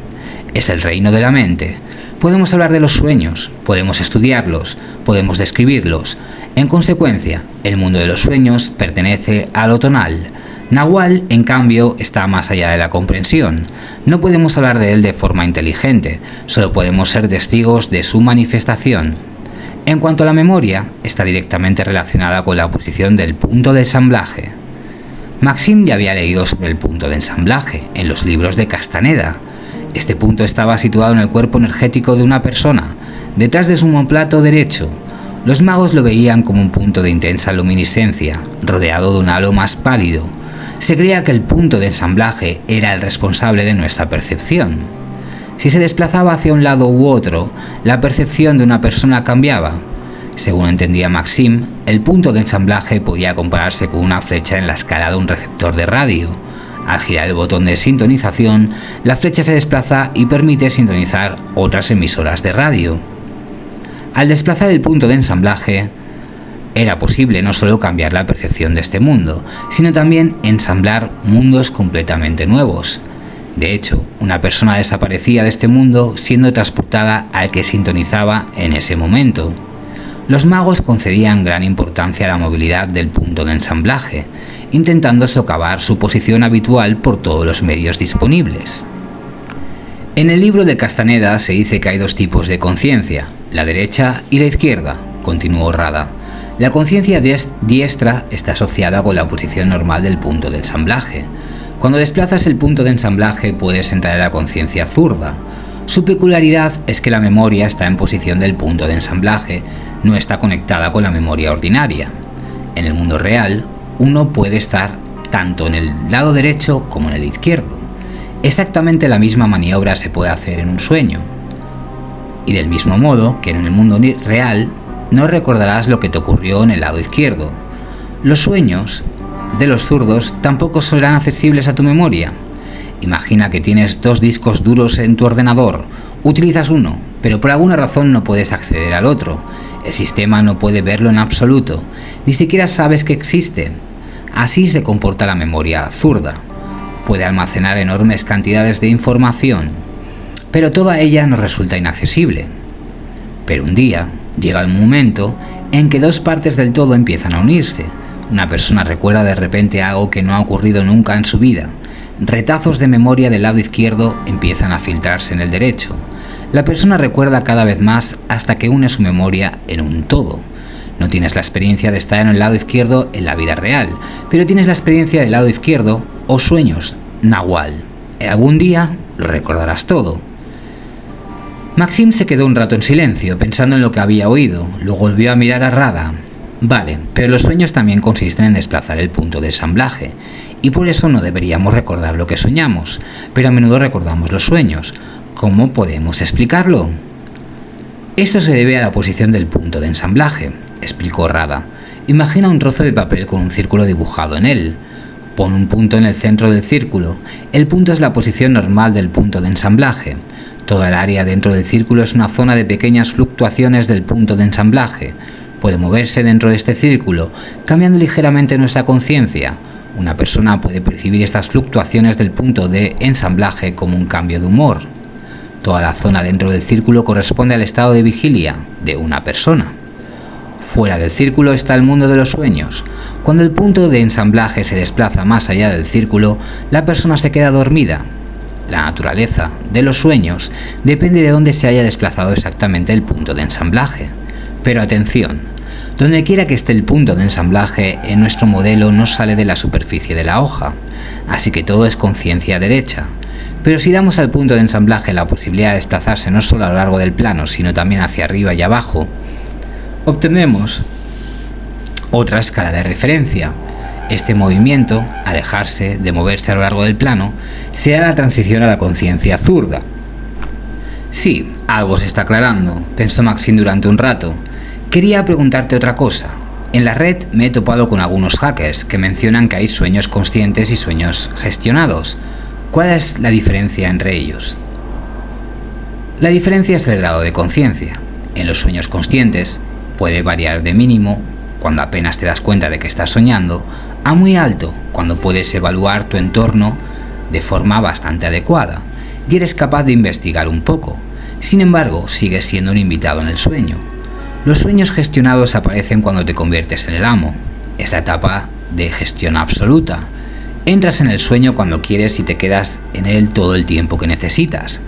Es el reino de la mente. Podemos hablar de los sueños, podemos estudiarlos, podemos describirlos. En consecuencia, el mundo de los sueños pertenece a lo tonal. Nahual, en cambio, está más allá de la comprensión. No podemos hablar de él de forma inteligente, solo podemos ser testigos de su manifestación. En cuanto a la memoria, está directamente relacionada con la posición del punto de ensamblaje. Maxim ya había leído sobre el punto de ensamblaje en los libros de Castaneda. Este punto estaba situado en el cuerpo energético de una persona, detrás de su omóplato derecho. Los magos lo veían como un punto de intensa luminiscencia, rodeado de un halo más pálido. Se creía que el punto de ensamblaje era el responsable de nuestra percepción. Si se desplazaba hacia un lado u otro, la percepción de una persona cambiaba. Según entendía Maxim, el punto de ensamblaje podía compararse con una flecha en la escala de un receptor de radio. Al girar el botón de sintonización, la flecha se desplaza y permite sintonizar otras emisoras de radio. Al desplazar el punto de ensamblaje, era posible no solo cambiar la percepción de este mundo, sino también ensamblar mundos completamente nuevos. De hecho, una persona desaparecía de este mundo siendo transportada al que sintonizaba en ese momento. Los magos concedían gran importancia a la movilidad del punto de ensamblaje, intentando socavar su posición habitual por todos los medios disponibles. En el libro de Castaneda se dice que hay 2 tipos de conciencia, la derecha y la izquierda, continuó Rada. La conciencia diestra está asociada con la posición normal del punto de ensamblaje. Cuando desplazas el punto de ensamblaje puedes entrar en la conciencia zurda. Su peculiaridad es que la memoria está en posición del punto de ensamblaje, no está conectada con la memoria ordinaria. En el mundo real, uno puede estar tanto en el lado derecho como en el izquierdo. Exactamente la misma maniobra se puede hacer en un sueño. Y del mismo modo que en el mundo real, no recordarás lo que te ocurrió en el lado izquierdo. Los sueños de los zurdos tampoco serán accesibles a tu memoria. Imagina que tienes 2 discos duros en tu ordenador. Utilizas uno, pero por alguna razón no puedes acceder al otro. El sistema no puede verlo en absoluto, ni siquiera sabes que existe. Así se comporta la memoria zurda. Puede almacenar enormes cantidades de información, pero toda ella nos resulta inaccesible. Pero un día llega el momento en que 2 partes del todo empiezan a unirse. Una persona recuerda de repente algo que no ha ocurrido nunca en su vida. Retazos de memoria del lado izquierdo empiezan a filtrarse en el derecho. La persona recuerda cada vez más hasta que une su memoria en un todo. No tienes la experiencia de estar en el lado izquierdo en la vida real, pero tienes la experiencia del lado izquierdo o sueños, nahual. Algún día lo recordarás todo. Maxim se quedó un rato en silencio, pensando en lo que había oído. Luego volvió a mirar a Rada. Vale, pero los sueños también consisten en desplazar el punto de ensamblaje, y por eso no deberíamos recordar lo que soñamos, pero a menudo recordamos los sueños. ¿Cómo podemos explicarlo? Esto se debe a la posición del punto de ensamblaje, explicó Rada. Imagina un trozo de papel con un círculo dibujado en él. Pon un punto en el centro del círculo. El punto es la posición normal del punto de ensamblaje. Toda el área dentro del círculo es una zona de pequeñas fluctuaciones del punto de ensamblaje. Puede moverse dentro de este círculo, cambiando ligeramente nuestra conciencia. Una persona puede percibir estas fluctuaciones del punto de ensamblaje como un cambio de humor. Toda la zona dentro del círculo corresponde al estado de vigilia de una persona. Fuera del círculo está el mundo de los sueños. Cuando el punto de ensamblaje se desplaza más allá del círculo, la persona se queda dormida. La naturaleza de los sueños depende de dónde se haya desplazado exactamente el punto de ensamblaje. Pero atención, donde quiera que esté el punto de ensamblaje en nuestro modelo no sale de la superficie de la hoja, así que todo es conciencia derecha. Pero si damos al punto de ensamblaje la posibilidad de desplazarse no solo a lo largo del plano, sino también hacia arriba y abajo, obtenemos otra escala de referencia. Este movimiento, alejarse de moverse a lo largo del plano, será la transición a la conciencia zurda. Sí, algo se está aclarando, pensó Maxim durante un rato. Quería preguntarte otra cosa. En la red me he topado con algunos hackers que mencionan que hay sueños conscientes y sueños gestionados. ¿Cuál es la diferencia entre ellos? La diferencia es el grado de conciencia. En los sueños conscientes puede variar de mínimo, cuando apenas te das cuenta de que estás soñando, a muy alto, cuando puedes evaluar tu entorno de forma bastante adecuada y eres capaz de investigar un poco. Sin embargo, sigues siendo un invitado en el sueño. Los sueños gestionados aparecen cuando te conviertes en el amo. Es la etapa de gestión absoluta. Entras en el sueño cuando quieres y te quedas en él todo el tiempo que necesitas.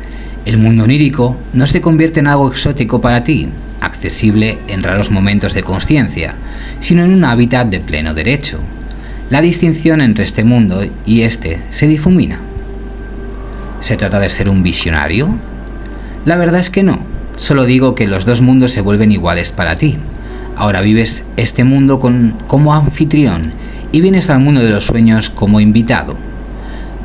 El mundo onírico no se convierte en algo exótico para ti, accesible en raros momentos de consciencia, sino en un hábitat de pleno derecho. La distinción entre este mundo y este se difumina. ¿Se trata de ser un visionario? La verdad es que no. Solo digo que los 2 mundos se vuelven iguales para ti. Ahora vives este mundo como anfitrión y vienes al mundo de los sueños como invitado.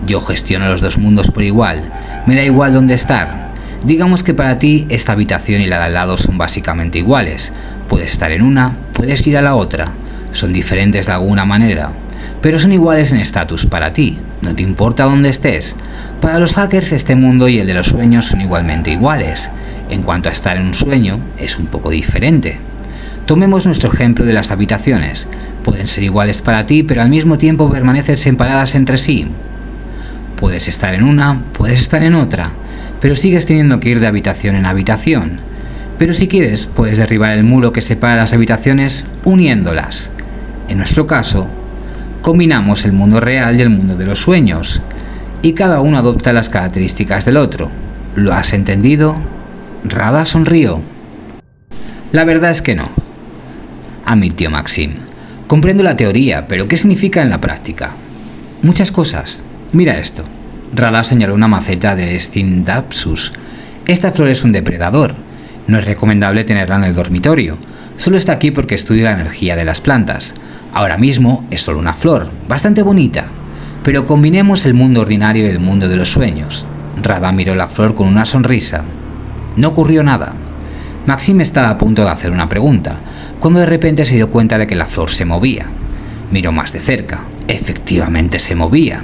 Yo gestiono los 2 mundos por igual. Me da igual dónde estar. Digamos que para ti esta habitación y la de al lado son básicamente iguales. Puedes estar en una, puedes ir a la otra. Son diferentes de alguna manera, pero son iguales en estatus para ti. No te importa dónde estés. Para los hackers este mundo y el de los sueños son igualmente iguales. En cuanto a estar en un sueño, es un poco diferente. Tomemos nuestro ejemplo de las habitaciones. Pueden ser iguales para ti, pero al mismo tiempo permanecen separadas entre sí. Puedes estar en una, puedes estar en otra, pero sigues teniendo que ir de habitación en habitación. Pero si quieres, puedes derribar el muro que separa las habitaciones uniéndolas. En nuestro caso, combinamos el mundo real y el mundo de los sueños, y cada uno adopta las características del otro. ¿Lo has entendido? Rada sonrió. La verdad es que no. admitió Maxim. Comprendo la teoría, pero ¿qué significa en la práctica? Muchas cosas. Mira esto. Rada señaló una maceta de Scindapsus. Esta flor es un depredador. No es recomendable tenerla en el dormitorio. Solo está aquí porque estudia la energía de las plantas. Ahora mismo es solo una flor, bastante bonita. Pero combinemos el mundo ordinario y el mundo de los sueños. Rada miró la flor con una sonrisa. No ocurrió nada. Maxim estaba a punto de hacer una pregunta, cuando de repente se dio cuenta de que la flor se movía. Miró más de cerca. Efectivamente se movía.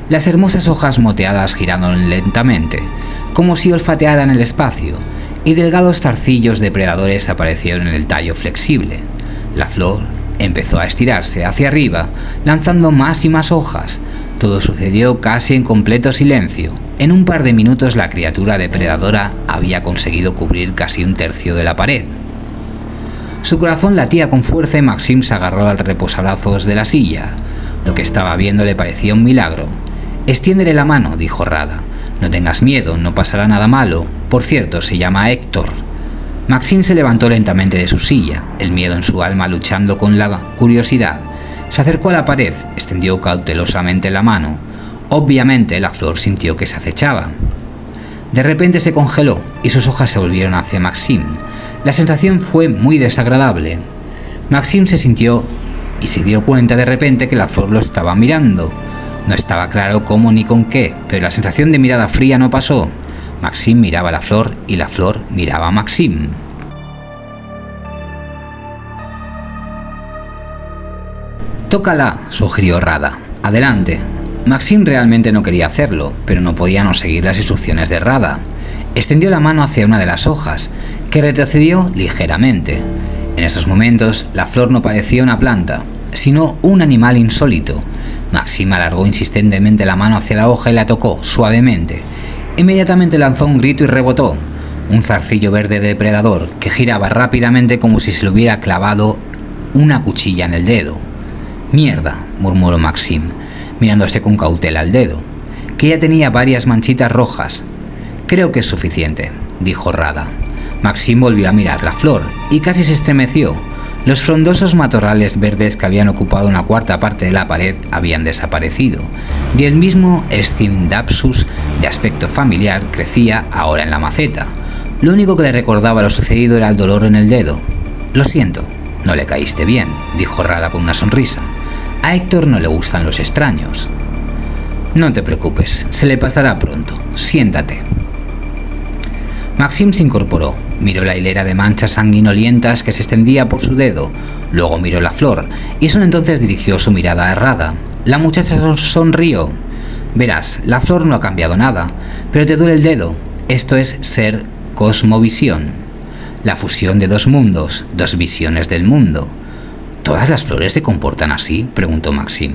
Las hermosas hojas moteadas giraron lentamente, como si olfatearan el espacio, y delgados zarcillos depredadores aparecieron en el tallo flexible. La flor empezó a estirarse hacia arriba, lanzando más y más hojas. Todo sucedió casi en completo silencio. En un par de minutos la criatura depredadora había conseguido cubrir casi un tercio de la pared. Su corazón latía con fuerza y Maxim se agarró al reposabrazos de la silla. Lo que estaba viendo le parecía un milagro. «Extiéndele la mano», dijo Rada. «No tengas miedo, no pasará nada malo. Por cierto, se llama Héctor». Maxim se levantó lentamente de su silla, el miedo en su alma luchando con la curiosidad. Se acercó a la pared, extendió cautelosamente la mano. Obviamente la flor sintió que se acechaba. De repente se congeló y sus hojas se volvieron hacia Maxim. La sensación fue muy desagradable. Maxim se sintió y se dio cuenta de repente que la flor lo estaba mirando. No estaba claro cómo ni con qué, pero la sensación de mirada fría no pasó. Maxim miraba a la flor y la flor miraba a Maxim. «Tócala», sugirió Rada. «Adelante». Maxim realmente no quería hacerlo, pero no podía no seguir las instrucciones de Rada. Extendió la mano hacia una de las hojas, que retrocedió ligeramente. En esos momentos, la flor no parecía una planta, sino un animal insólito. Maxim alargó insistentemente la mano hacia la hoja y la tocó suavemente. Inmediatamente lanzó un grito y rebotó. Un zarcillo verde depredador que giraba rápidamente como si se le hubiera clavado una cuchilla en el dedo. «Mierda», murmuró Maxim, mirándose con cautela al dedo, que ya tenía varias manchitas rojas. «Creo que es suficiente», dijo Rada. Maxim volvió a mirar la flor y casi se estremeció. Los frondosos matorrales verdes que habían ocupado una cuarta parte de la pared habían desaparecido, y el mismo Scindapsus, de aspecto familiar, crecía ahora en la maceta. Lo único que le recordaba lo sucedido era el dolor en el dedo. «Lo siento, no le caíste bien», dijo Rada con una sonrisa. «A Héctor no le gustan los extraños». «No te preocupes, se le pasará pronto. Siéntate». Maxim se incorporó, miró la hilera de manchas sanguinolientas que se extendía por su dedo, luego miró la flor, y solo entonces dirigió su mirada a Rada. La muchacha sonrió. «Verás, la flor no ha cambiado nada, pero te duele el dedo. Esto es ser cosmovisión. La fusión de dos mundos, dos visiones del mundo». «¿Todas las flores se comportan así?», preguntó Maxim.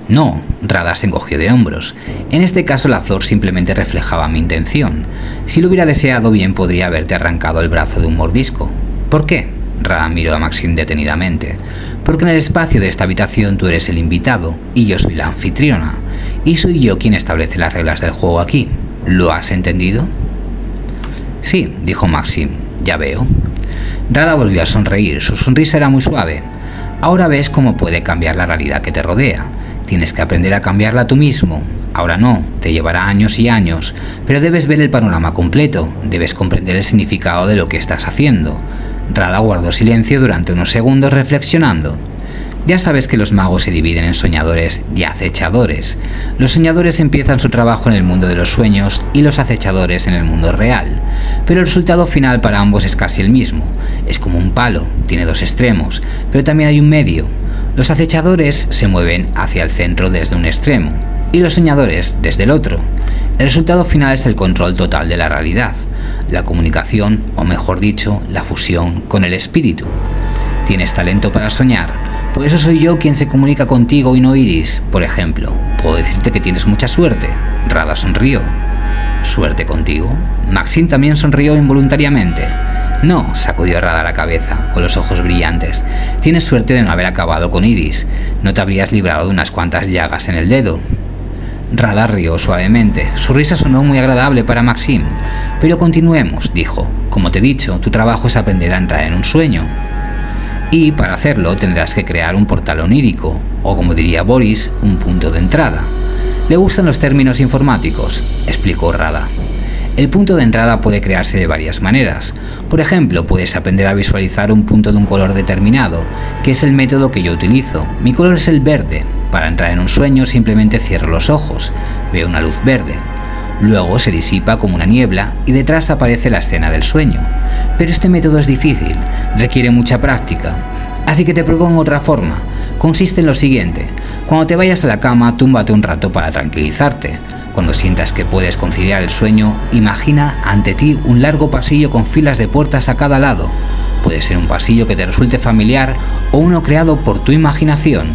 «No», Rada se encogió de hombros. «En este caso la flor simplemente reflejaba mi intención. Si lo hubiera deseado bien podría haberte arrancado el brazo de un mordisco». «¿Por qué?», Rada miró a Maxim detenidamente. «Porque en el espacio de esta habitación tú eres el invitado y yo soy la anfitriona. Y soy yo quien establece las reglas del juego aquí. ¿Lo has entendido?» «Sí», dijo Maxim. «Ya veo». Rada volvió a sonreír. Su sonrisa era muy suave. «Ahora ves cómo puede cambiar la realidad que te rodea. Tienes que aprender a cambiarla tú mismo. Ahora no, te llevará años y años, pero debes ver el panorama completo, debes comprender el significado de lo que estás haciendo». Rada guardó silencio durante unos segundos reflexionando. «Ya sabes que los magos se dividen en soñadores y acechadores. Los soñadores empiezan su trabajo en el mundo de los sueños y los acechadores en el mundo real. Pero el resultado final para ambos es casi el mismo. Es como un palo, tiene dos extremos, pero también hay un medio. Los acechadores se mueven hacia el centro desde un extremo y los soñadores desde el otro. El resultado final es el control total de la realidad, la comunicación, o mejor dicho, la fusión con el espíritu. Tienes talento para soñar, por eso soy yo quien se comunica contigo y no Iris, por ejemplo. Puedo decirte que tienes mucha suerte». Rada sonrió. «¿Suerte contigo?». Maxim también sonrió involuntariamente. «No», sacudió Rada la cabeza, con los ojos brillantes. «Tienes suerte de no haber acabado con Iris. No te habrías librado de unas cuantas llagas en el dedo». Rada rió suavemente. Su risa sonó muy agradable para Maxim. «Pero continuemos», dijo. «Como te he dicho, tu trabajo es aprender a entrar en un sueño». Y para hacerlo tendrás que crear un portal onírico, o como diría Boris, un punto de entrada. Le gustan los términos informáticos, explicó Rada. El punto de entrada puede crearse de varias maneras. Por ejemplo, puedes aprender a visualizar un punto de un color determinado, que es el método que yo utilizo. Mi color es el verde. Para entrar en un sueño simplemente cierro los ojos, veo una luz verde. Luego se disipa como una niebla y detrás aparece la escena del sueño. Pero este método es difícil, requiere mucha práctica. Así que te propongo otra forma. Consiste en lo siguiente: cuando te vayas a la cama, túmbate un rato para tranquilizarte. Cuando sientas que puedes conciliar el sueño, imagina ante ti un largo pasillo con filas de puertas a cada lado. Puede ser un pasillo que te resulte familiar o uno creado por tu imaginación.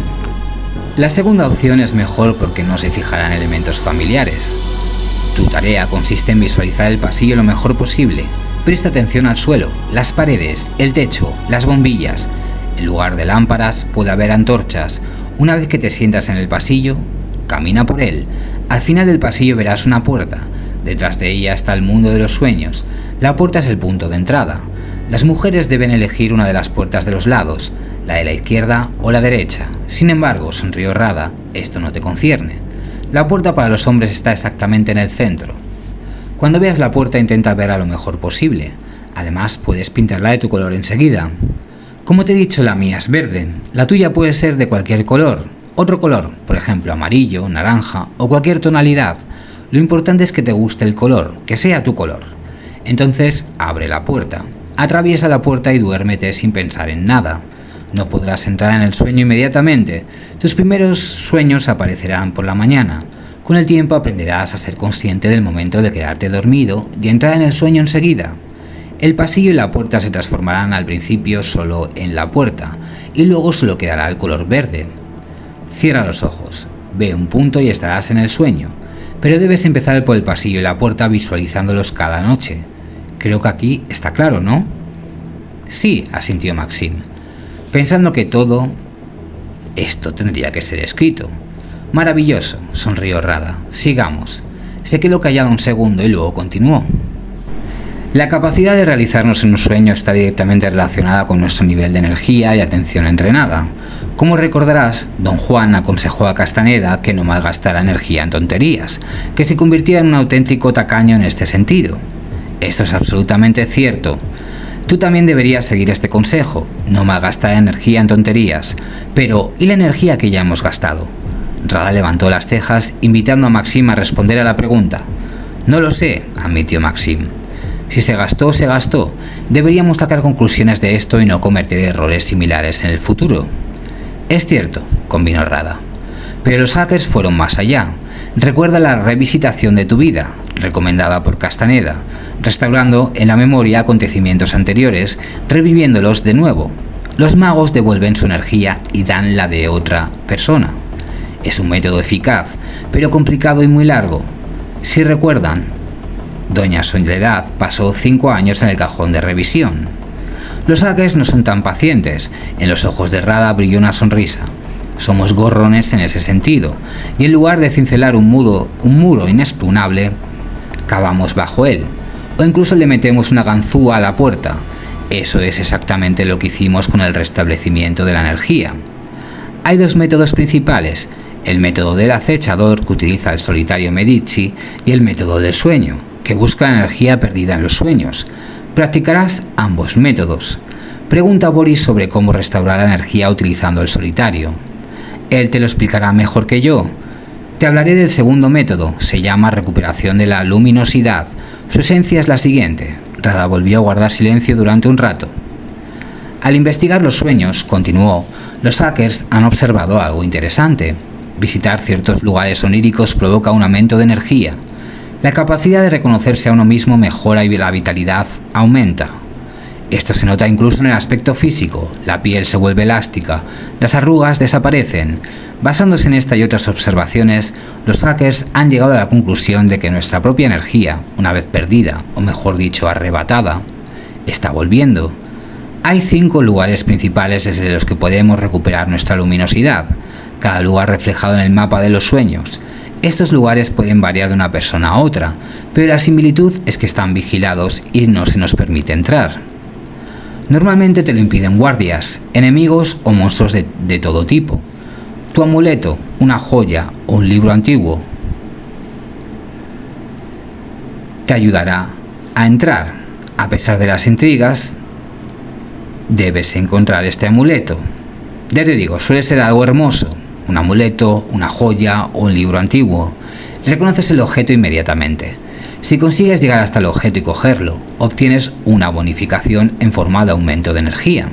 La segunda opción es mejor porque no se fijarán elementos familiares. Tu tarea consiste en visualizar el pasillo lo mejor posible. Presta atención al suelo, las paredes, el techo, las bombillas. En lugar de lámparas puede haber antorchas. Una vez que te sientas en el pasillo, camina por él. Al final del pasillo verás una puerta. Detrás de ella está el mundo de los sueños. La puerta es el punto de entrada. Las mujeres deben elegir una de las puertas de los lados, la de la izquierda o la derecha. Sin embargo, sonrió Rada, esto no te concierne. La puerta para los hombres está exactamente en el centro. Cuando veas la puerta, intenta verla lo mejor posible. Además, puedes pintarla de tu color enseguida. Como te he dicho, la mía es verde. La tuya puede ser de cualquier color. Otro color, por ejemplo amarillo, naranja o cualquier tonalidad. Lo importante es que te guste el color, que sea tu color. Entonces, abre la puerta. Atraviesa la puerta y duérmete sin pensar en nada. No podrás entrar en el sueño inmediatamente. Tus primeros sueños aparecerán por la mañana. Con el tiempo aprenderás a ser consciente del momento de quedarte dormido y entrar en el sueño enseguida. El pasillo y la puerta se transformarán al principio solo en la puerta y luego solo quedará el color verde. Cierra los ojos, ve un punto y estarás en el sueño, pero debes empezar por el pasillo y la puerta visualizándolos cada noche. Creo que aquí está claro, ¿no? Sí, asintió Maxim, pensando que todo esto tendría que ser escrito. Maravilloso, sonrió Rada. Sigamos. Se quedó callado un segundo y luego continuó. La capacidad de realizarnos en un sueño está directamente relacionada con nuestro nivel de energía y atención entrenada. Como recordarás, Don Juan aconsejó a Castaneda que no malgastara energía en tonterías, que se convirtiera en un auténtico tacaño en este sentido. Esto es absolutamente cierto. Tú también deberías seguir este consejo, no malgastar energía en tonterías. Pero, ¿y la energía que ya hemos gastado? Rada levantó las cejas, invitando a Maxim a responder a la pregunta. No lo sé, admitió Maxim. Si se gastó, se gastó. Deberíamos sacar conclusiones de esto y no cometer errores similares en el futuro. Es cierto, convino Rada. Pero los hackers fueron más allá. Recuerda la revisitación de tu vida, recomendada por Castaneda, restaurando en la memoria acontecimientos anteriores, reviviéndolos de nuevo. Los magos devuelven su energía y dan la de otra persona. Es un método eficaz, pero complicado y muy largo. Si recuerdan, Doña Soledad pasó 5 años en el cajón de revisión. Los hackers no son tan pacientes. En los ojos de Rada brilló una sonrisa. Somos gorrones en ese sentido, y en lugar de cincelar un muro inexpugnable, cavamos bajo él, o incluso le metemos una ganzúa a la puerta. Eso es exactamente lo que hicimos con el restablecimiento de la energía. Hay 2 métodos principales, el método del acechador, que utiliza el solitario Medici, y el método del sueño, que busca la energía perdida en los sueños. Practicarás ambos métodos. Pregunta a Boris sobre cómo restaurar la energía utilizando el solitario. Él te lo explicará mejor que yo. Te hablaré del segundo método, se llama recuperación de la luminosidad. Su esencia es la siguiente. Rada volvió a guardar silencio durante un rato. Al investigar los sueños, continuó, los hackers han observado algo interesante. Visitar ciertos lugares oníricos provoca un aumento de energía. La capacidad de reconocerse a uno mismo mejora y la vitalidad aumenta. Esto se nota incluso en el aspecto físico, la piel se vuelve elástica, las arrugas desaparecen. Basándose en esta y otras observaciones, los hackers han llegado a la conclusión de que nuestra propia energía, una vez perdida, o mejor dicho arrebatada, está volviendo. Hay 5 lugares principales desde los que podemos recuperar nuestra luminosidad, cada lugar reflejado en el mapa de los sueños. Estos lugares pueden variar de una persona a otra, pero la similitud es que están vigilados y no se nos permite entrar. Normalmente te lo impiden guardias, enemigos o monstruos de todo tipo. Tu amuleto, una joya o un libro antiguo te ayudará a entrar. A pesar de las intrigas, debes encontrar este amuleto. Ya te digo, suele ser algo hermoso, un amuleto, una joya o un libro antiguo. Reconoces el objeto inmediatamente. Si consigues llegar hasta el objeto y cogerlo, obtienes una bonificación en forma de aumento de energía.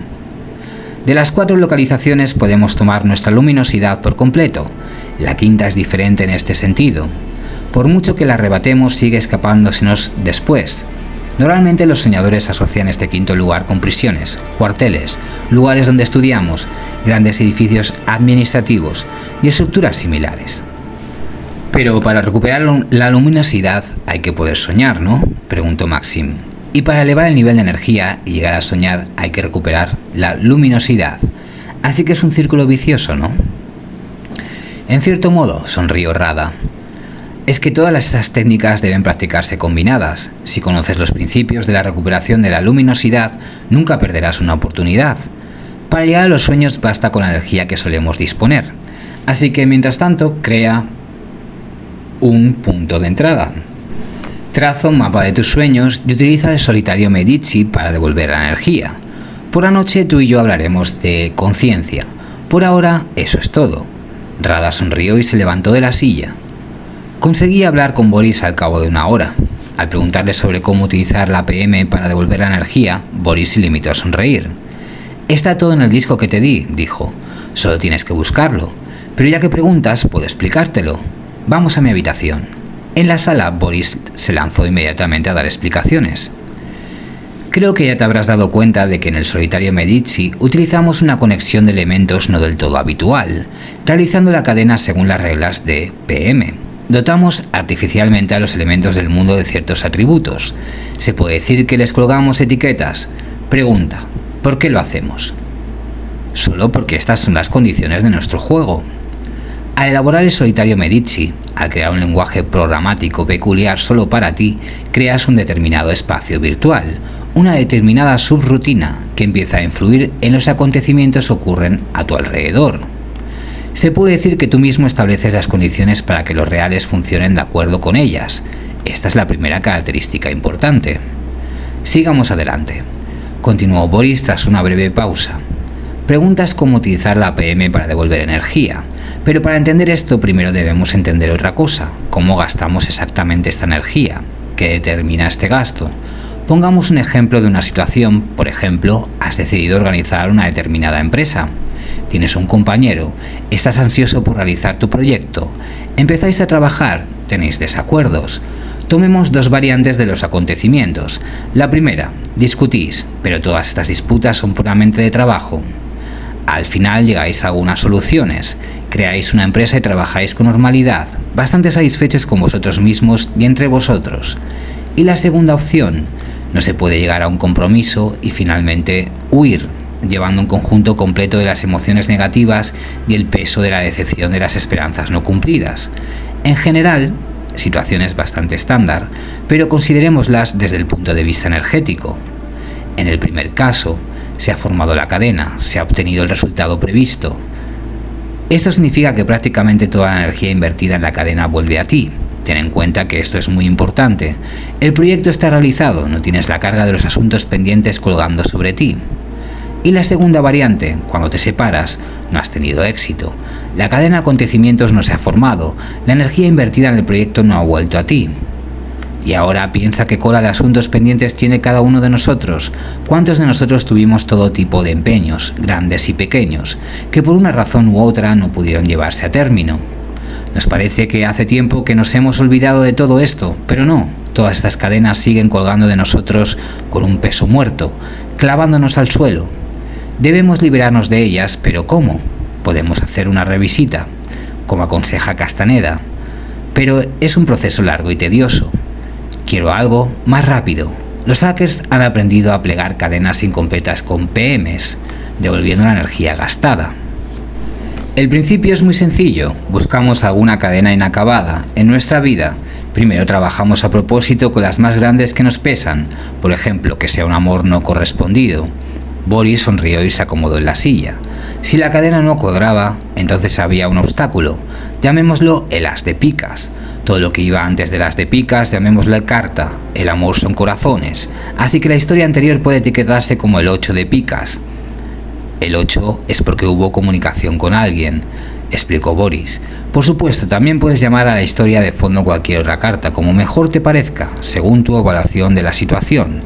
De las 4 localizaciones podemos tomar nuestra luminosidad por completo. La quinta es diferente en este sentido. Por mucho que la arrebatemos, sigue escapándosenos después. Normalmente los soñadores asocian este quinto lugar con prisiones, cuarteles, lugares donde estudiamos, grandes edificios administrativos y estructuras similares. Pero para recuperar la luminosidad hay que poder soñar, ¿no?, preguntó Maxim. Y para elevar el nivel de energía y llegar a soñar hay que recuperar la luminosidad. Así que es un círculo vicioso, ¿no? En cierto modo, sonrió Rada. Es que todas estas técnicas deben practicarse combinadas. Si conoces los principios de la recuperación de la luminosidad, nunca perderás una oportunidad. Para llegar a los sueños basta con la energía que solemos disponer. Así que, mientras tanto, crea un punto de entrada. Traza un mapa de tus sueños y utiliza el solitario Medici para devolver la energía. Por la noche tú y yo hablaremos de conciencia. Por ahora, eso es todo. Rada sonrió y se levantó de la silla. Conseguí hablar con Boris al cabo de una hora. Al preguntarle sobre cómo utilizar la PM para devolver la energía, Boris se limitó a sonreír. Está todo en el disco que te di, dijo. Solo tienes que buscarlo. Pero ya que preguntas, puedo explicártelo. Vamos a mi habitación. En la sala, Boris se lanzó inmediatamente a dar explicaciones. Creo que ya te habrás dado cuenta de que en el solitario Medici utilizamos una conexión de elementos no del todo habitual, realizando la cadena según las reglas de PM. Dotamos artificialmente a los elementos del mundo de ciertos atributos. ¿Se puede decir que les colgamos etiquetas? Pregunta, ¿por qué lo hacemos? Solo porque estas son las condiciones de nuestro juego. Al elaborar el solitario Medici, al crear un lenguaje programático peculiar solo para ti, creas un determinado espacio virtual, una determinada subrutina que empieza a influir en los acontecimientos que ocurren a tu alrededor. Se puede decir que tú mismo estableces las condiciones para que los reales funcionen de acuerdo con ellas. Esta es la primera característica importante. Sigamos adelante. Continuó Boris tras una breve pausa. Preguntas cómo utilizar la PM para devolver energía. Pero para entender esto, primero debemos entender otra cosa. ¿Cómo gastamos exactamente esta energía? ¿Qué determina este gasto? Pongamos un ejemplo de una situación. Por ejemplo, has decidido organizar una determinada empresa. Tienes un compañero, estás ansioso por realizar tu proyecto, empezáis a trabajar, tenéis desacuerdos. Tomemos 2 variantes de los acontecimientos. La primera, discutís, pero todas estas disputas son puramente de trabajo. Al final llegáis a algunas soluciones, creáis una empresa y trabajáis con normalidad, bastante satisfechos con vosotros mismos y entre vosotros. Y la segunda opción, no se puede llegar a un compromiso y finalmente huir, llevando un conjunto completo de las emociones negativas y el peso de la decepción de las esperanzas no cumplidas. En general, situaciones bastante estándar, pero considerémoslas desde el punto de vista energético. En el primer caso, se ha formado la cadena, se ha obtenido el resultado previsto. Esto significa que prácticamente toda la energía invertida en la cadena vuelve a ti. Ten en cuenta que esto es muy importante. El proyecto está realizado, no tienes la carga de los asuntos pendientes colgando sobre ti. Y la segunda variante, cuando te separas, no has tenido éxito. La cadena de acontecimientos no se ha formado, la energía invertida en el proyecto no ha vuelto a ti. Y ahora piensa qué cola de asuntos pendientes tiene cada uno de nosotros. ¿Cuántos de nosotros tuvimos todo tipo de empeños, grandes y pequeños, que por una razón u otra no pudieron llevarse a término? Nos parece que hace tiempo que nos hemos olvidado de todo esto, pero no. Todas estas cadenas siguen colgando de nosotros con un peso muerto, clavándonos al suelo. Debemos liberarnos de ellas, pero ¿cómo? Podemos hacer una revisita, como aconseja Castaneda, pero es un proceso largo y tedioso. Quiero algo más rápido. Los hackers han aprendido a plegar cadenas incompletas con PMs, devolviendo la energía gastada. El principio es muy sencillo. Buscamos alguna cadena inacabada en nuestra vida. Primero trabajamos a propósito con las más grandes que nos pesan, por ejemplo, que sea un amor no correspondido. Boris sonrió y se acomodó en la silla. Si la cadena no cuadraba, entonces había un obstáculo. Llamémoslo el as de picas. Todo lo que iba antes del as de picas, llamémoslo carta. El amor son corazones. Así que la historia anterior puede etiquetarse como el 8 de picas. El 8 es porque hubo comunicación con alguien, explicó Boris. Por supuesto, también puedes llamar a la historia de fondo cualquier otra carta, como mejor te parezca, según tu evaluación de la situación.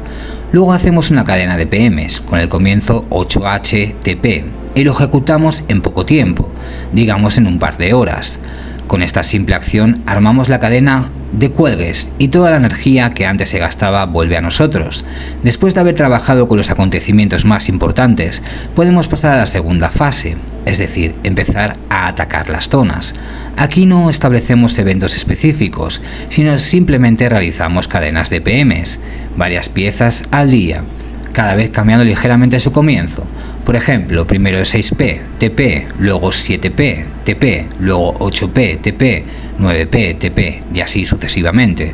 Luego hacemos una cadena de PMs, con el comienzo 8HTP, y lo ejecutamos en poco tiempo, digamos en un par de horas. Con esta simple acción armamos la cadena de cuelgues y toda la energía que antes se gastaba vuelve a nosotros. Después de haber trabajado con los acontecimientos más importantes, podemos pasar a la segunda fase, es decir, empezar a atacar las zonas. Aquí no establecemos eventos específicos, sino simplemente realizamos cadenas de PMs, varias piezas al día, cada vez cambiando ligeramente su comienzo. Por ejemplo, primero 6P, TP, luego 7P, TP, luego 8P, TP, 9P, TP, y así sucesivamente.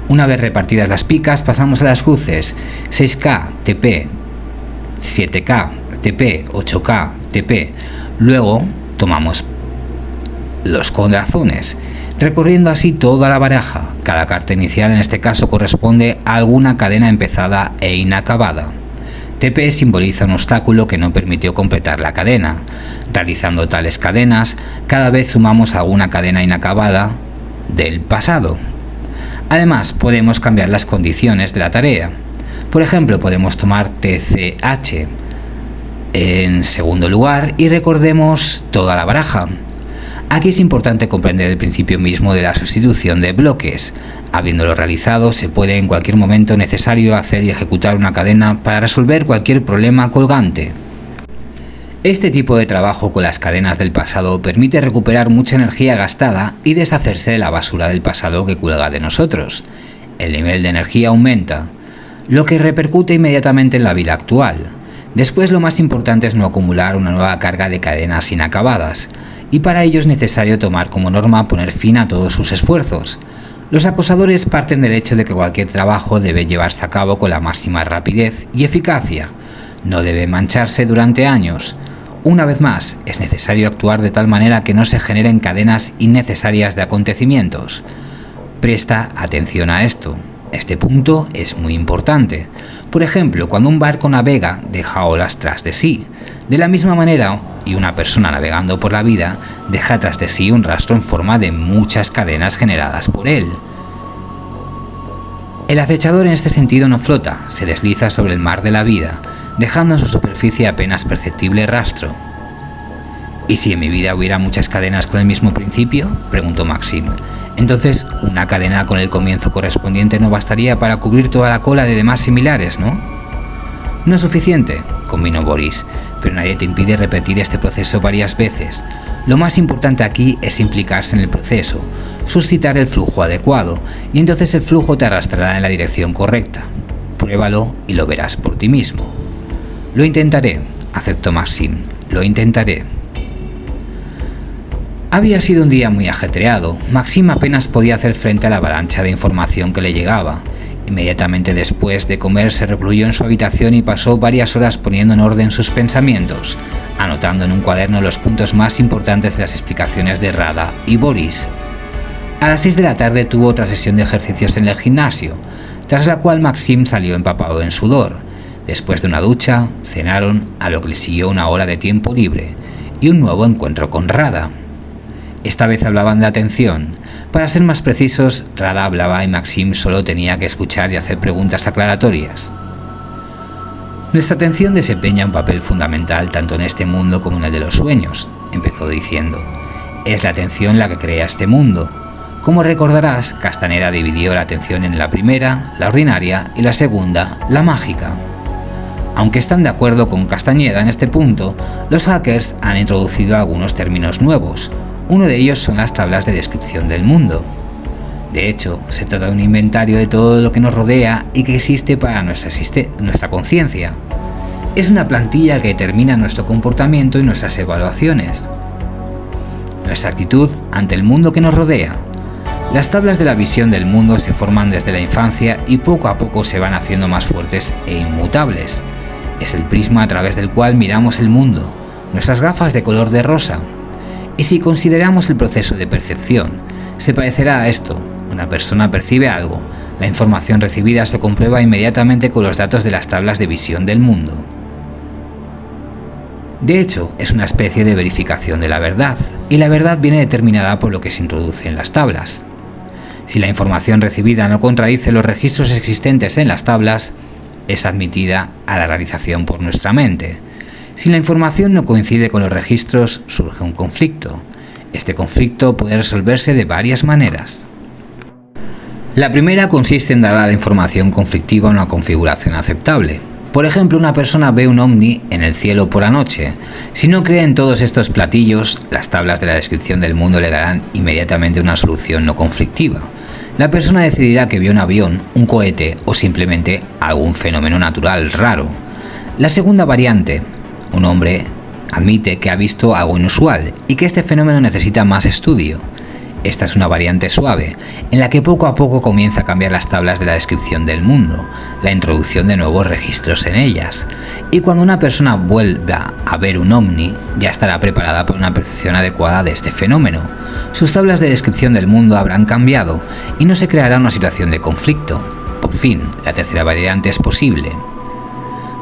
Una vez repartidas las picas, pasamos a las cruces, 6K, TP, 7K, TP, 8K, TP. Luego tomamos los corazones, recorriendo así toda la baraja. Cada carta inicial en este caso corresponde a alguna cadena empezada e inacabada. TP simboliza un obstáculo que no permitió completar la cadena. Realizando tales cadenas, cada vez sumamos alguna cadena inacabada del pasado. Además, podemos cambiar las condiciones de la tarea. Por ejemplo, podemos tomar TCH en segundo lugar y recordemos toda la baraja. Aquí es importante comprender el principio mismo de la sustitución de bloques. Habiéndolo realizado, se puede en cualquier momento necesario hacer y ejecutar una cadena para resolver cualquier problema colgante. Este tipo de trabajo con las cadenas del pasado permite recuperar mucha energía gastada y deshacerse de la basura del pasado que cuelga de nosotros. El nivel de energía aumenta, lo que repercute inmediatamente en la vida actual. Después, lo más importante es no acumular una nueva carga de cadenas inacabadas, y para ello es necesario tomar como norma poner fin a todos sus esfuerzos. Los acosadores parten del hecho de que cualquier trabajo debe llevarse a cabo con la máxima rapidez y eficacia. No debe mancharse durante años. Una vez más, es necesario actuar de tal manera que no se generen cadenas innecesarias de acontecimientos. Presta atención a esto. Este punto es muy importante. Por ejemplo, cuando un barco navega, deja olas tras de sí. De la misma manera, y una persona navegando por la vida deja tras de sí un rastro en forma de muchas cadenas generadas por él. El acechador en este sentido no flota, se desliza sobre el mar de la vida, dejando en su superficie apenas perceptible rastro. ¿Y si en mi vida hubiera muchas cadenas con el mismo principio?, preguntó Maxim. Entonces, una cadena con el comienzo correspondiente no bastaría para cubrir toda la cola de demás similares, ¿no? No es suficiente, convino Boris, pero nadie te impide repetir este proceso varias veces. Lo más importante aquí es implicarse en el proceso, suscitar el flujo adecuado, y entonces el flujo te arrastrará en la dirección correcta. Pruébalo y lo verás por ti mismo. Lo intentaré, aceptó Maxim, lo intentaré. Había sido un día muy ajetreado. Maxim apenas podía hacer frente a la avalancha de información que le llegaba. Inmediatamente después de comer se recluyó en su habitación y pasó varias horas poniendo en orden sus pensamientos, anotando en un cuaderno los puntos más importantes de las explicaciones de Rada y Boris. A las 6 de la tarde tuvo otra sesión de ejercicios en el gimnasio, tras la cual Maxim salió empapado en sudor. Después de una ducha, cenaron, a lo que le siguió una hora de tiempo libre y un nuevo encuentro con Rada. Esta vez hablaban de atención. Para ser más precisos, Rada hablaba y Maxim solo tenía que escuchar y hacer preguntas aclaratorias. Nuestra atención desempeña un papel fundamental tanto en este mundo como en el de los sueños, empezó diciendo. Es la atención la que crea este mundo. Como recordarás, Castaneda dividió la atención en la primera, la ordinaria, y la segunda, la mágica. Aunque están de acuerdo con Castañeda en este punto, los hackers han introducido algunos términos nuevos. Uno de ellos son las tablas de descripción del mundo. De hecho, se trata de un inventario de todo lo que nos rodea y que existe para nuestra conciencia. Es una plantilla que determina nuestro comportamiento y nuestras evaluaciones. Nuestra actitud ante el mundo que nos rodea. Las tablas de la visión del mundo se forman desde la infancia y poco a poco se van haciendo más fuertes e inmutables. Es el prisma a través del cual miramos el mundo, nuestras gafas de color de rosa. Y si consideramos el proceso de percepción, se parecerá a esto. Una persona percibe algo, la información recibida se comprueba inmediatamente con los datos de las tablas de visión del mundo. De hecho, es una especie de verificación de la verdad, y la verdad viene determinada por lo que se introduce en las tablas. Si la información recibida no contradice los registros existentes en las tablas, es admitida a la realización por nuestra mente. Si la información no coincide con los registros, surge un conflicto. Este conflicto puede resolverse de varias maneras. La primera consiste en dar a la información conflictiva una configuración aceptable. Por ejemplo, una persona ve un ovni en el cielo por la noche. Si no cree en todos estos platillos, las tablas de la descripción del mundo le darán inmediatamente una solución no conflictiva. La persona decidirá que vio un avión, un cohete o simplemente algún fenómeno natural raro. La segunda variante, un hombre admite que ha visto algo inusual y que este fenómeno necesita más estudio. Esta es una variante suave, en la que poco a poco comienza a cambiar las tablas de la descripción del mundo, la introducción de nuevos registros en ellas, y cuando una persona vuelva a ver un ovni, ya estará preparada para una percepción adecuada de este fenómeno. Sus tablas de descripción del mundo habrán cambiado y no se creará una situación de conflicto. Por fin, la tercera variante es posible.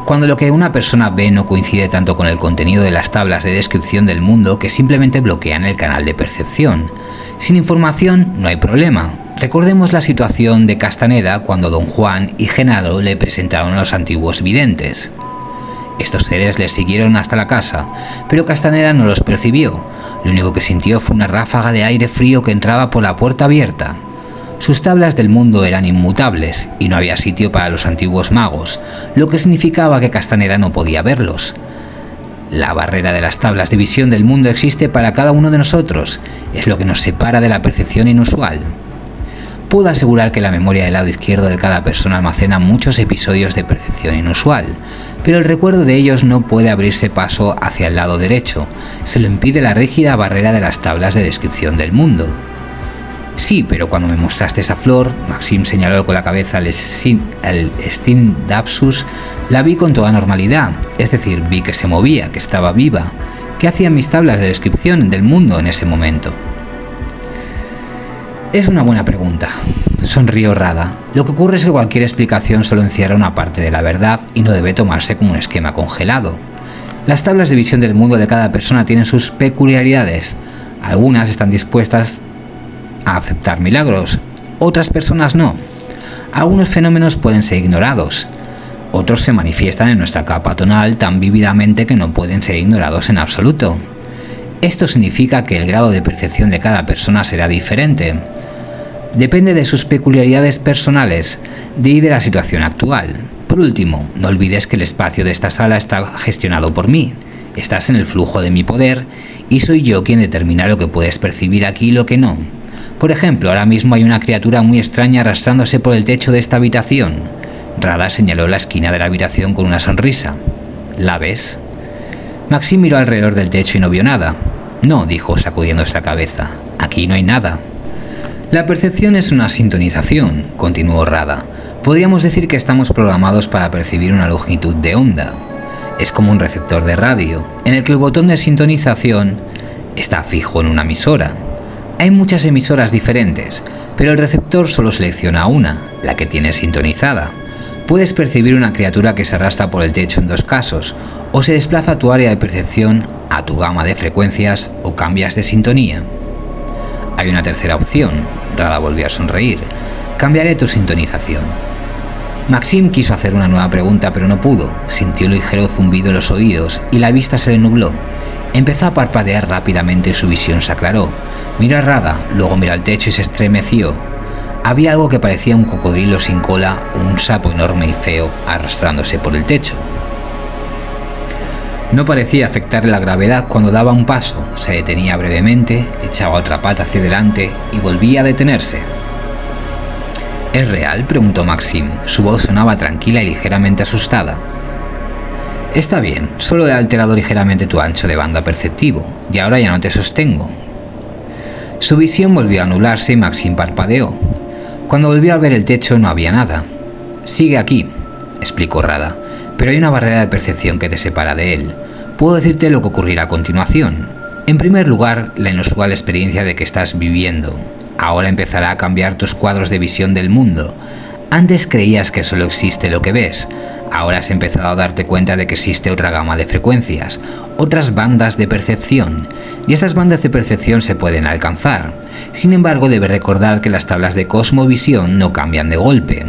Cuando lo que una persona ve no coincide tanto con el contenido de las tablas de descripción del mundo que simplemente bloquean el canal de percepción. Sin información no hay problema. Recordemos la situación de Castaneda cuando Don Juan y Genaro le presentaron a los antiguos videntes. Estos seres les siguieron hasta la casa, pero Castaneda no los percibió. Lo único que sintió fue una ráfaga de aire frío que entraba por la puerta abierta. Sus tablas del mundo eran inmutables y no había sitio para los antiguos magos, lo que significaba que Castaneda no podía verlos. La barrera de las tablas de visión del mundo existe para cada uno de nosotros, es lo que nos separa de la percepción inusual. Puedo asegurar que la memoria del lado izquierdo de cada persona almacena muchos episodios de percepción inusual, pero el recuerdo de ellos no puede abrirse paso hacia el lado derecho, se lo impide la rígida barrera de las tablas de descripción del mundo. Sí, pero cuando me mostraste esa flor, Maxim señaló con la cabeza al Stindapsus, la vi con toda normalidad, es decir, vi que se movía, que estaba viva. ¿Qué hacían mis tablas de descripción del mundo en ese momento? Es una buena pregunta, sonrió Rada. Lo que ocurre es que cualquier explicación solo encierra una parte de la verdad y no debe tomarse como un esquema congelado. Las tablas de visión del mundo de cada persona tienen sus peculiaridades. Algunas están dispuestas a aceptar milagros, otras personas no. Algunos fenómenos pueden ser ignorados, otros se manifiestan en nuestra capa tonal tan vívidamente que no pueden ser ignorados en absoluto. Esto significa que el grado de percepción de cada persona será diferente. Depende de sus peculiaridades personales y de la situación actual. Por último, no olvides que el espacio de esta sala está gestionado por mí. Estás en el flujo de mi poder y soy yo quien determina lo que puedes percibir aquí y lo que no. Por ejemplo, ahora mismo hay una criatura muy extraña arrastrándose por el techo de esta habitación. Rada señaló la esquina de la habitación con una sonrisa. ¿La ves? Maxim miró alrededor del techo y no vio nada. No, dijo sacudiéndose la cabeza. Aquí no hay nada. La percepción es una sintonización, continuó Rada. Podríamos decir que estamos programados para percibir una longitud de onda. Es como un receptor de radio, en el que el botón de sintonización está fijo en una emisora. Hay muchas emisoras diferentes, pero el receptor solo selecciona una, la que tiene sintonizada. Puedes percibir una criatura que se arrastra por el techo en dos casos, o se desplaza a tu área de percepción, a tu gama de frecuencias, o cambias de sintonía. Hay una tercera opción, Rada volvió a sonreír. Cambiaré tu sintonización. Maxim quiso hacer una nueva pregunta pero no pudo, sintió un ligero zumbido en los oídos y la vista se le nubló. Empezó a parpadear rápidamente y su visión se aclaró. Miró a Rada, luego miró al techo y se estremeció. Había algo que parecía un cocodrilo sin cola o un sapo enorme y feo arrastrándose por el techo. No parecía afectarle la gravedad cuando daba un paso, se detenía brevemente, echaba otra pata hacia adelante y volvía a detenerse. ¿Es real?, preguntó Maxim. Su voz sonaba tranquila y ligeramente asustada. Está bien, solo he alterado ligeramente tu ancho de banda perceptivo, y ahora ya no te sostengo. Su visión volvió a nublarse y Maxim parpadeó. Cuando volvió a ver el techo no había nada. Sigue aquí, explicó Rada, pero hay una barrera de percepción que te separa de él. Puedo decirte lo que ocurrirá a continuación. En primer lugar, la inusual experiencia de que estás viviendo. Ahora empezará a cambiar tus cuadros de visión del mundo. Antes creías que solo existe lo que ves. Ahora has empezado a darte cuenta de que existe otra gama de frecuencias, otras bandas de percepción, y estas bandas de percepción se pueden alcanzar. Sin embargo, debes recordar que las tablas de cosmovisión no cambian de golpe.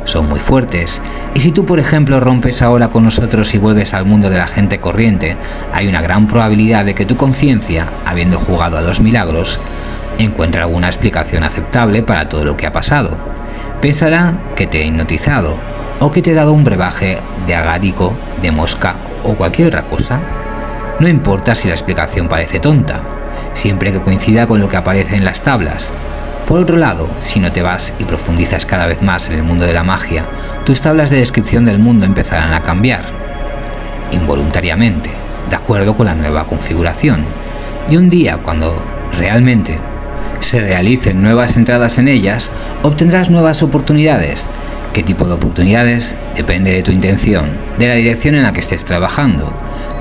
Son muy fuertes, y si tú, por ejemplo, rompes ahora con nosotros y vuelves al mundo de la gente corriente, hay una gran probabilidad de que tu conciencia, habiendo jugado a los milagros, encuentre alguna explicación aceptable para todo lo que ha pasado. Pensará que te he hipnotizado, o que te he dado un brebaje de agárico, de mosca o cualquier otra cosa. No importa si la explicación parece tonta, siempre que coincida con lo que aparece en las tablas. Por otro lado, si no te vas y profundizas cada vez más en el mundo de la magia, tus tablas de descripción del mundo empezarán a cambiar, involuntariamente, de acuerdo con la nueva configuración. Y un día, cuando realmente se realicen nuevas entradas en ellas, obtendrás nuevas oportunidades. ¿Qué tipo de oportunidades? Depende de tu intención, de la dirección en la que estés trabajando.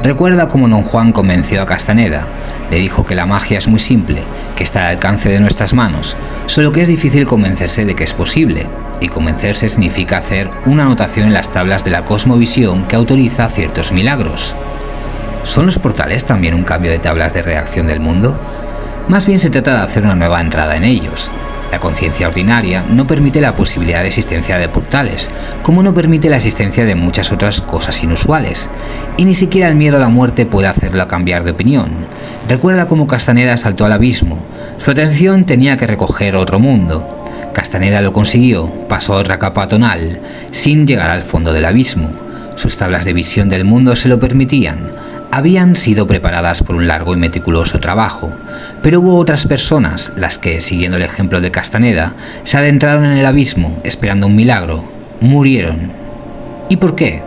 Recuerda cómo Don Juan convenció a Castaneda. Le dijo que la magia es muy simple, que está al alcance de nuestras manos, solo que es difícil convencerse de que es posible. Y convencerse significa hacer una anotación en las tablas de la cosmovisión que autoriza ciertos milagros. ¿Son los portales también un cambio de tablas de reacción del mundo? Más bien se trata de hacer una nueva entrada en ellos. La conciencia ordinaria no permite la posibilidad de existencia de portales, como no permite la existencia de muchas otras cosas inusuales, y ni siquiera el miedo a la muerte puede hacerlo cambiar de opinión. Recuerda cómo Castaneda saltó al abismo. Su atención tenía que recoger otro mundo. Castaneda lo consiguió, pasó a otra capa tonal, sin llegar al fondo del abismo. Sus tablas de visión del mundo se lo permitían. Habían sido preparadas por un largo y meticuloso trabajo, pero hubo otras personas, las que, siguiendo el ejemplo de Castaneda, se adentraron en el abismo esperando un milagro, murieron. ¿Y por qué?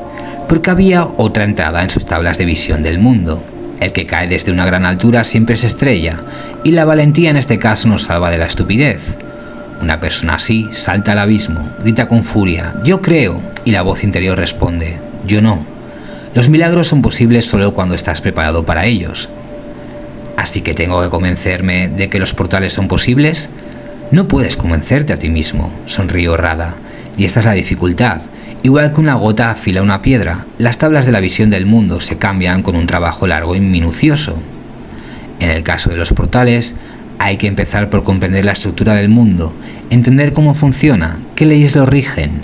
Porque había otra entrada en sus tablas de visión del mundo. El que cae desde una gran altura siempre se estrella, y la valentía en este caso nos salva de la estupidez. Una persona así salta al abismo, grita con furia, «Yo creo», y la voz interior responde, «Yo no». Los milagros son posibles solo cuando estás preparado para ellos. ¿Así que tengo que convencerme de que los portales son posibles? No puedes convencerte a ti mismo, sonrió Rada, y esta es la dificultad. Igual que una gota afila una piedra, las tablas de la visión del mundo se cambian con un trabajo largo y minucioso. En el caso de los portales, hay que empezar por comprender la estructura del mundo, entender cómo funciona, qué leyes lo rigen.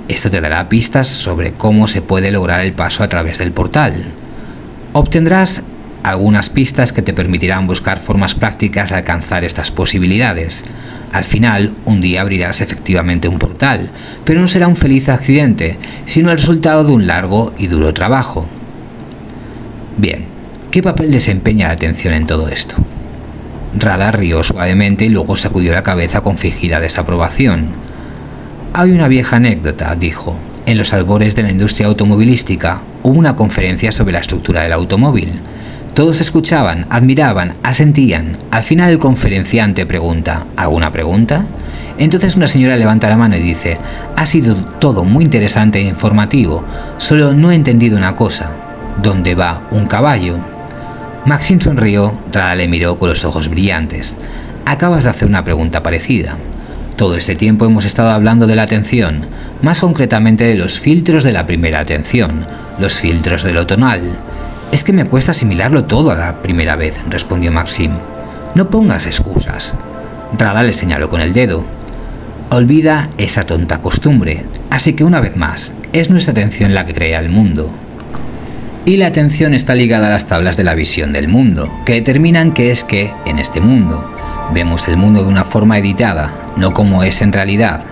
Esto te dará pistas sobre cómo se puede lograr el paso a través del portal. Obtendrás algunas pistas que te permitirán buscar formas prácticas de alcanzar estas posibilidades. Al final, un día abrirás efectivamente un portal, pero no será un feliz accidente, sino el resultado de un largo y duro trabajo. Bien, ¿qué papel desempeña la atención en todo esto? Rada rió suavemente y luego sacudió la cabeza con fingida desaprobación. Hay una vieja anécdota, dijo. En los albores de la industria automovilística hubo una conferencia sobre la estructura del automóvil. Todos escuchaban, admiraban, asentían. Al final el conferenciante pregunta, ¿alguna pregunta? Entonces una señora levanta la mano y dice, ha sido todo muy interesante e informativo, solo no he entendido una cosa. ¿Dónde va un caballo? Maxim sonrió, Rada le miró con los ojos brillantes. Acabas de hacer una pregunta parecida. Todo este tiempo hemos estado hablando de la atención, más concretamente de los filtros de la primera atención, los filtros de lo tonal. Es que me cuesta asimilarlo todo a la primera vez, respondió Maxim. No pongas excusas. Rada le señaló con el dedo. Olvida esa tonta costumbre, así que una vez más, es nuestra atención la que crea el mundo. Y la atención está ligada a las tablas de la visión del mundo, que determinan qué es qué en este mundo. Vemos el mundo de una forma editada, no como es en realidad.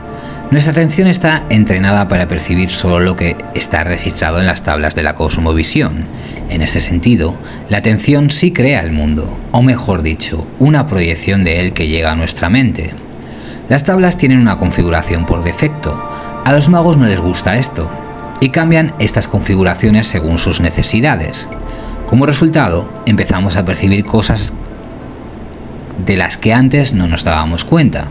Nuestra atención está entrenada para percibir solo lo que está registrado en las tablas de la cosmovisión. En ese sentido, la atención sí crea el mundo, o mejor dicho, una proyección de él que llega a nuestra mente. Las tablas tienen una configuración por defecto. A los magos no les gusta esto, y cambian estas configuraciones según sus necesidades. Como resultado, empezamos a percibir cosas de las que antes no nos dábamos cuenta.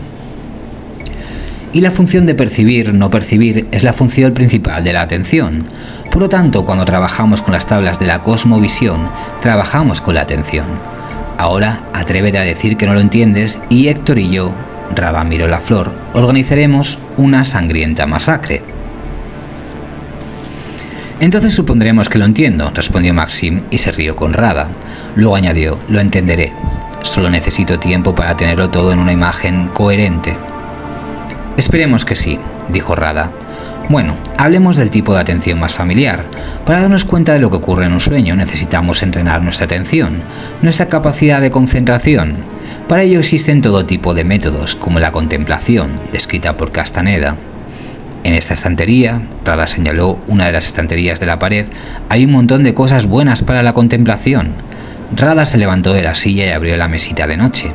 y la función de percibir, no percibir, es la función principal de la atención. Por lo tanto, cuando trabajamos con las tablas de la cosmovisión, trabajamos con la atención. Ahora, atrévete a decir que no lo entiendes y Héctor y yo, Rada miró la flor, organizaremos una sangrienta masacre. Entonces supondremos que lo entiendo, respondió Maxim y se rió con Rada. Luego añadió, lo entenderé. Solo necesito tiempo para tenerlo todo en una imagen coherente. Esperemos que sí, dijo Rada. Bueno, hablemos del tipo de atención más familiar. Para darnos cuenta de lo que ocurre en un sueño necesitamos entrenar nuestra atención, nuestra capacidad de concentración. Para ello existen todo tipo de métodos, como la contemplación, descrita por Castaneda. En esta estantería, Rada señaló una de las estanterías de la pared, hay un montón de cosas buenas para la contemplación. Rada se levantó de la silla y abrió la mesita de noche,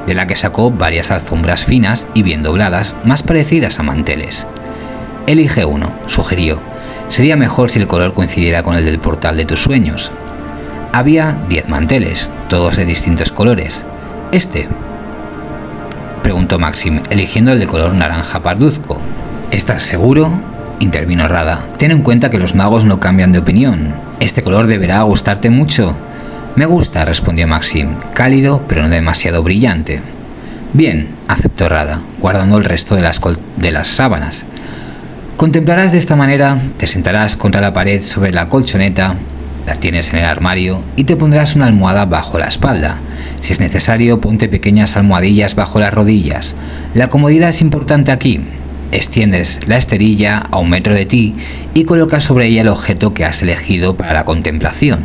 de la que sacó varias alfombras finas y bien dobladas, más parecidas a manteles. Elige uno, sugirió. Sería mejor si el color coincidiera con el del portal de tus sueños. Había 10 manteles, todos de distintos colores. ¿Este?, preguntó Maxim, eligiendo el de color naranja parduzco. ¿Estás seguro?, intervino Rada. Ten en cuenta que los magos no cambian de opinión. Este color deberá gustarte mucho. Me gusta, respondió Maxim, cálido pero no demasiado brillante. Bien, aceptó Rada, guardando el resto de las sábanas. Contemplarás de esta manera, te sentarás contra la pared sobre la colchoneta, la tienes en el armario y te pondrás una almohada bajo la espalda. Si es necesario, ponte pequeñas almohadillas bajo las rodillas. La comodidad es importante aquí. Extiendes la esterilla a 1 metro de ti y colocas sobre ella el objeto que has elegido para la contemplación.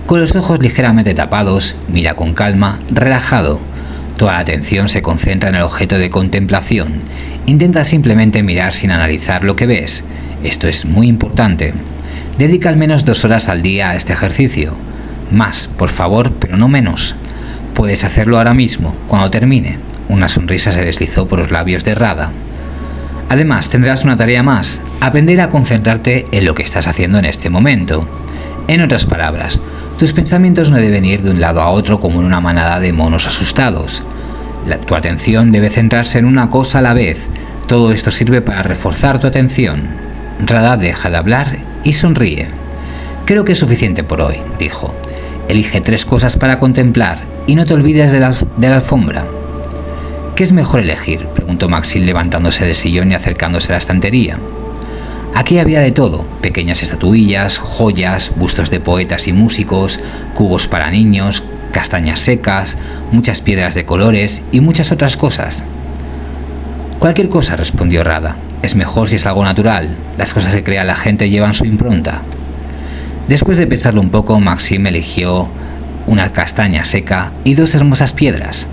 Con los ojos ligeramente tapados, mira con calma, relajado. Toda la atención se concentra en el objeto de contemplación. Intenta simplemente mirar sin analizar lo que ves. Esto es muy importante. Dedica al menos 2 horas al día a este ejercicio. Más, por favor, pero no menos. Puedes hacerlo ahora mismo, cuando termine. Una sonrisa se deslizó por los labios de Rada. Además, tendrás una tarea más, aprender a concentrarte en lo que estás haciendo en este momento. En otras palabras, tus pensamientos no deben ir de un lado a otro como en una manada de monos asustados. Tu atención debe centrarse en una cosa a la vez. Todo esto sirve para reforzar tu atención. Rada deja de hablar y sonríe. Creo que es suficiente por hoy, dijo. Elige 3 cosas para contemplar y no te olvides de la alfombra. ¿Qué es mejor elegir?, preguntó Maxim levantándose del sillón y acercándose a la estantería. Aquí había de todo, pequeñas estatuillas, joyas, bustos de poetas y músicos, cubos para niños, castañas secas, muchas piedras de colores y muchas otras cosas. Cualquier cosa, respondió Rada. Es mejor si es algo natural. Las cosas que crea la gente llevan su impronta. Después de pensarlo un poco, Maxim eligió una castaña seca y 2 hermosas piedras.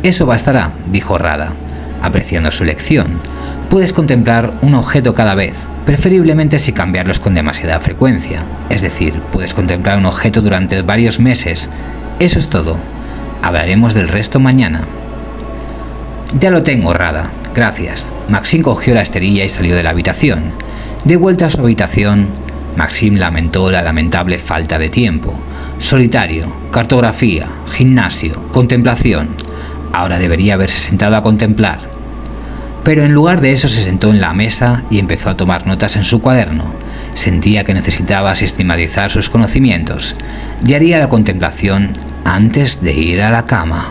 Eso bastará, dijo Rada, apreciando su elección. Puedes contemplar un objeto cada vez, preferiblemente sin cambiarlos con demasiada frecuencia. Es decir, puedes contemplar un objeto durante varios meses. Eso es todo. Hablaremos del resto mañana. Ya lo tengo, Rada. Gracias. Maxim cogió la esterilla y salió de la habitación. De vuelta a su habitación, Maxim lamentó la lamentable falta de tiempo. Solitario, cartografía, gimnasio, contemplación. Ahora debería haberse sentado a contemplar. Pero en lugar de eso se sentó en la mesa y empezó a tomar notas en su cuaderno. Sentía que necesitaba sistematizar sus conocimientos y haría la contemplación antes de ir a la cama.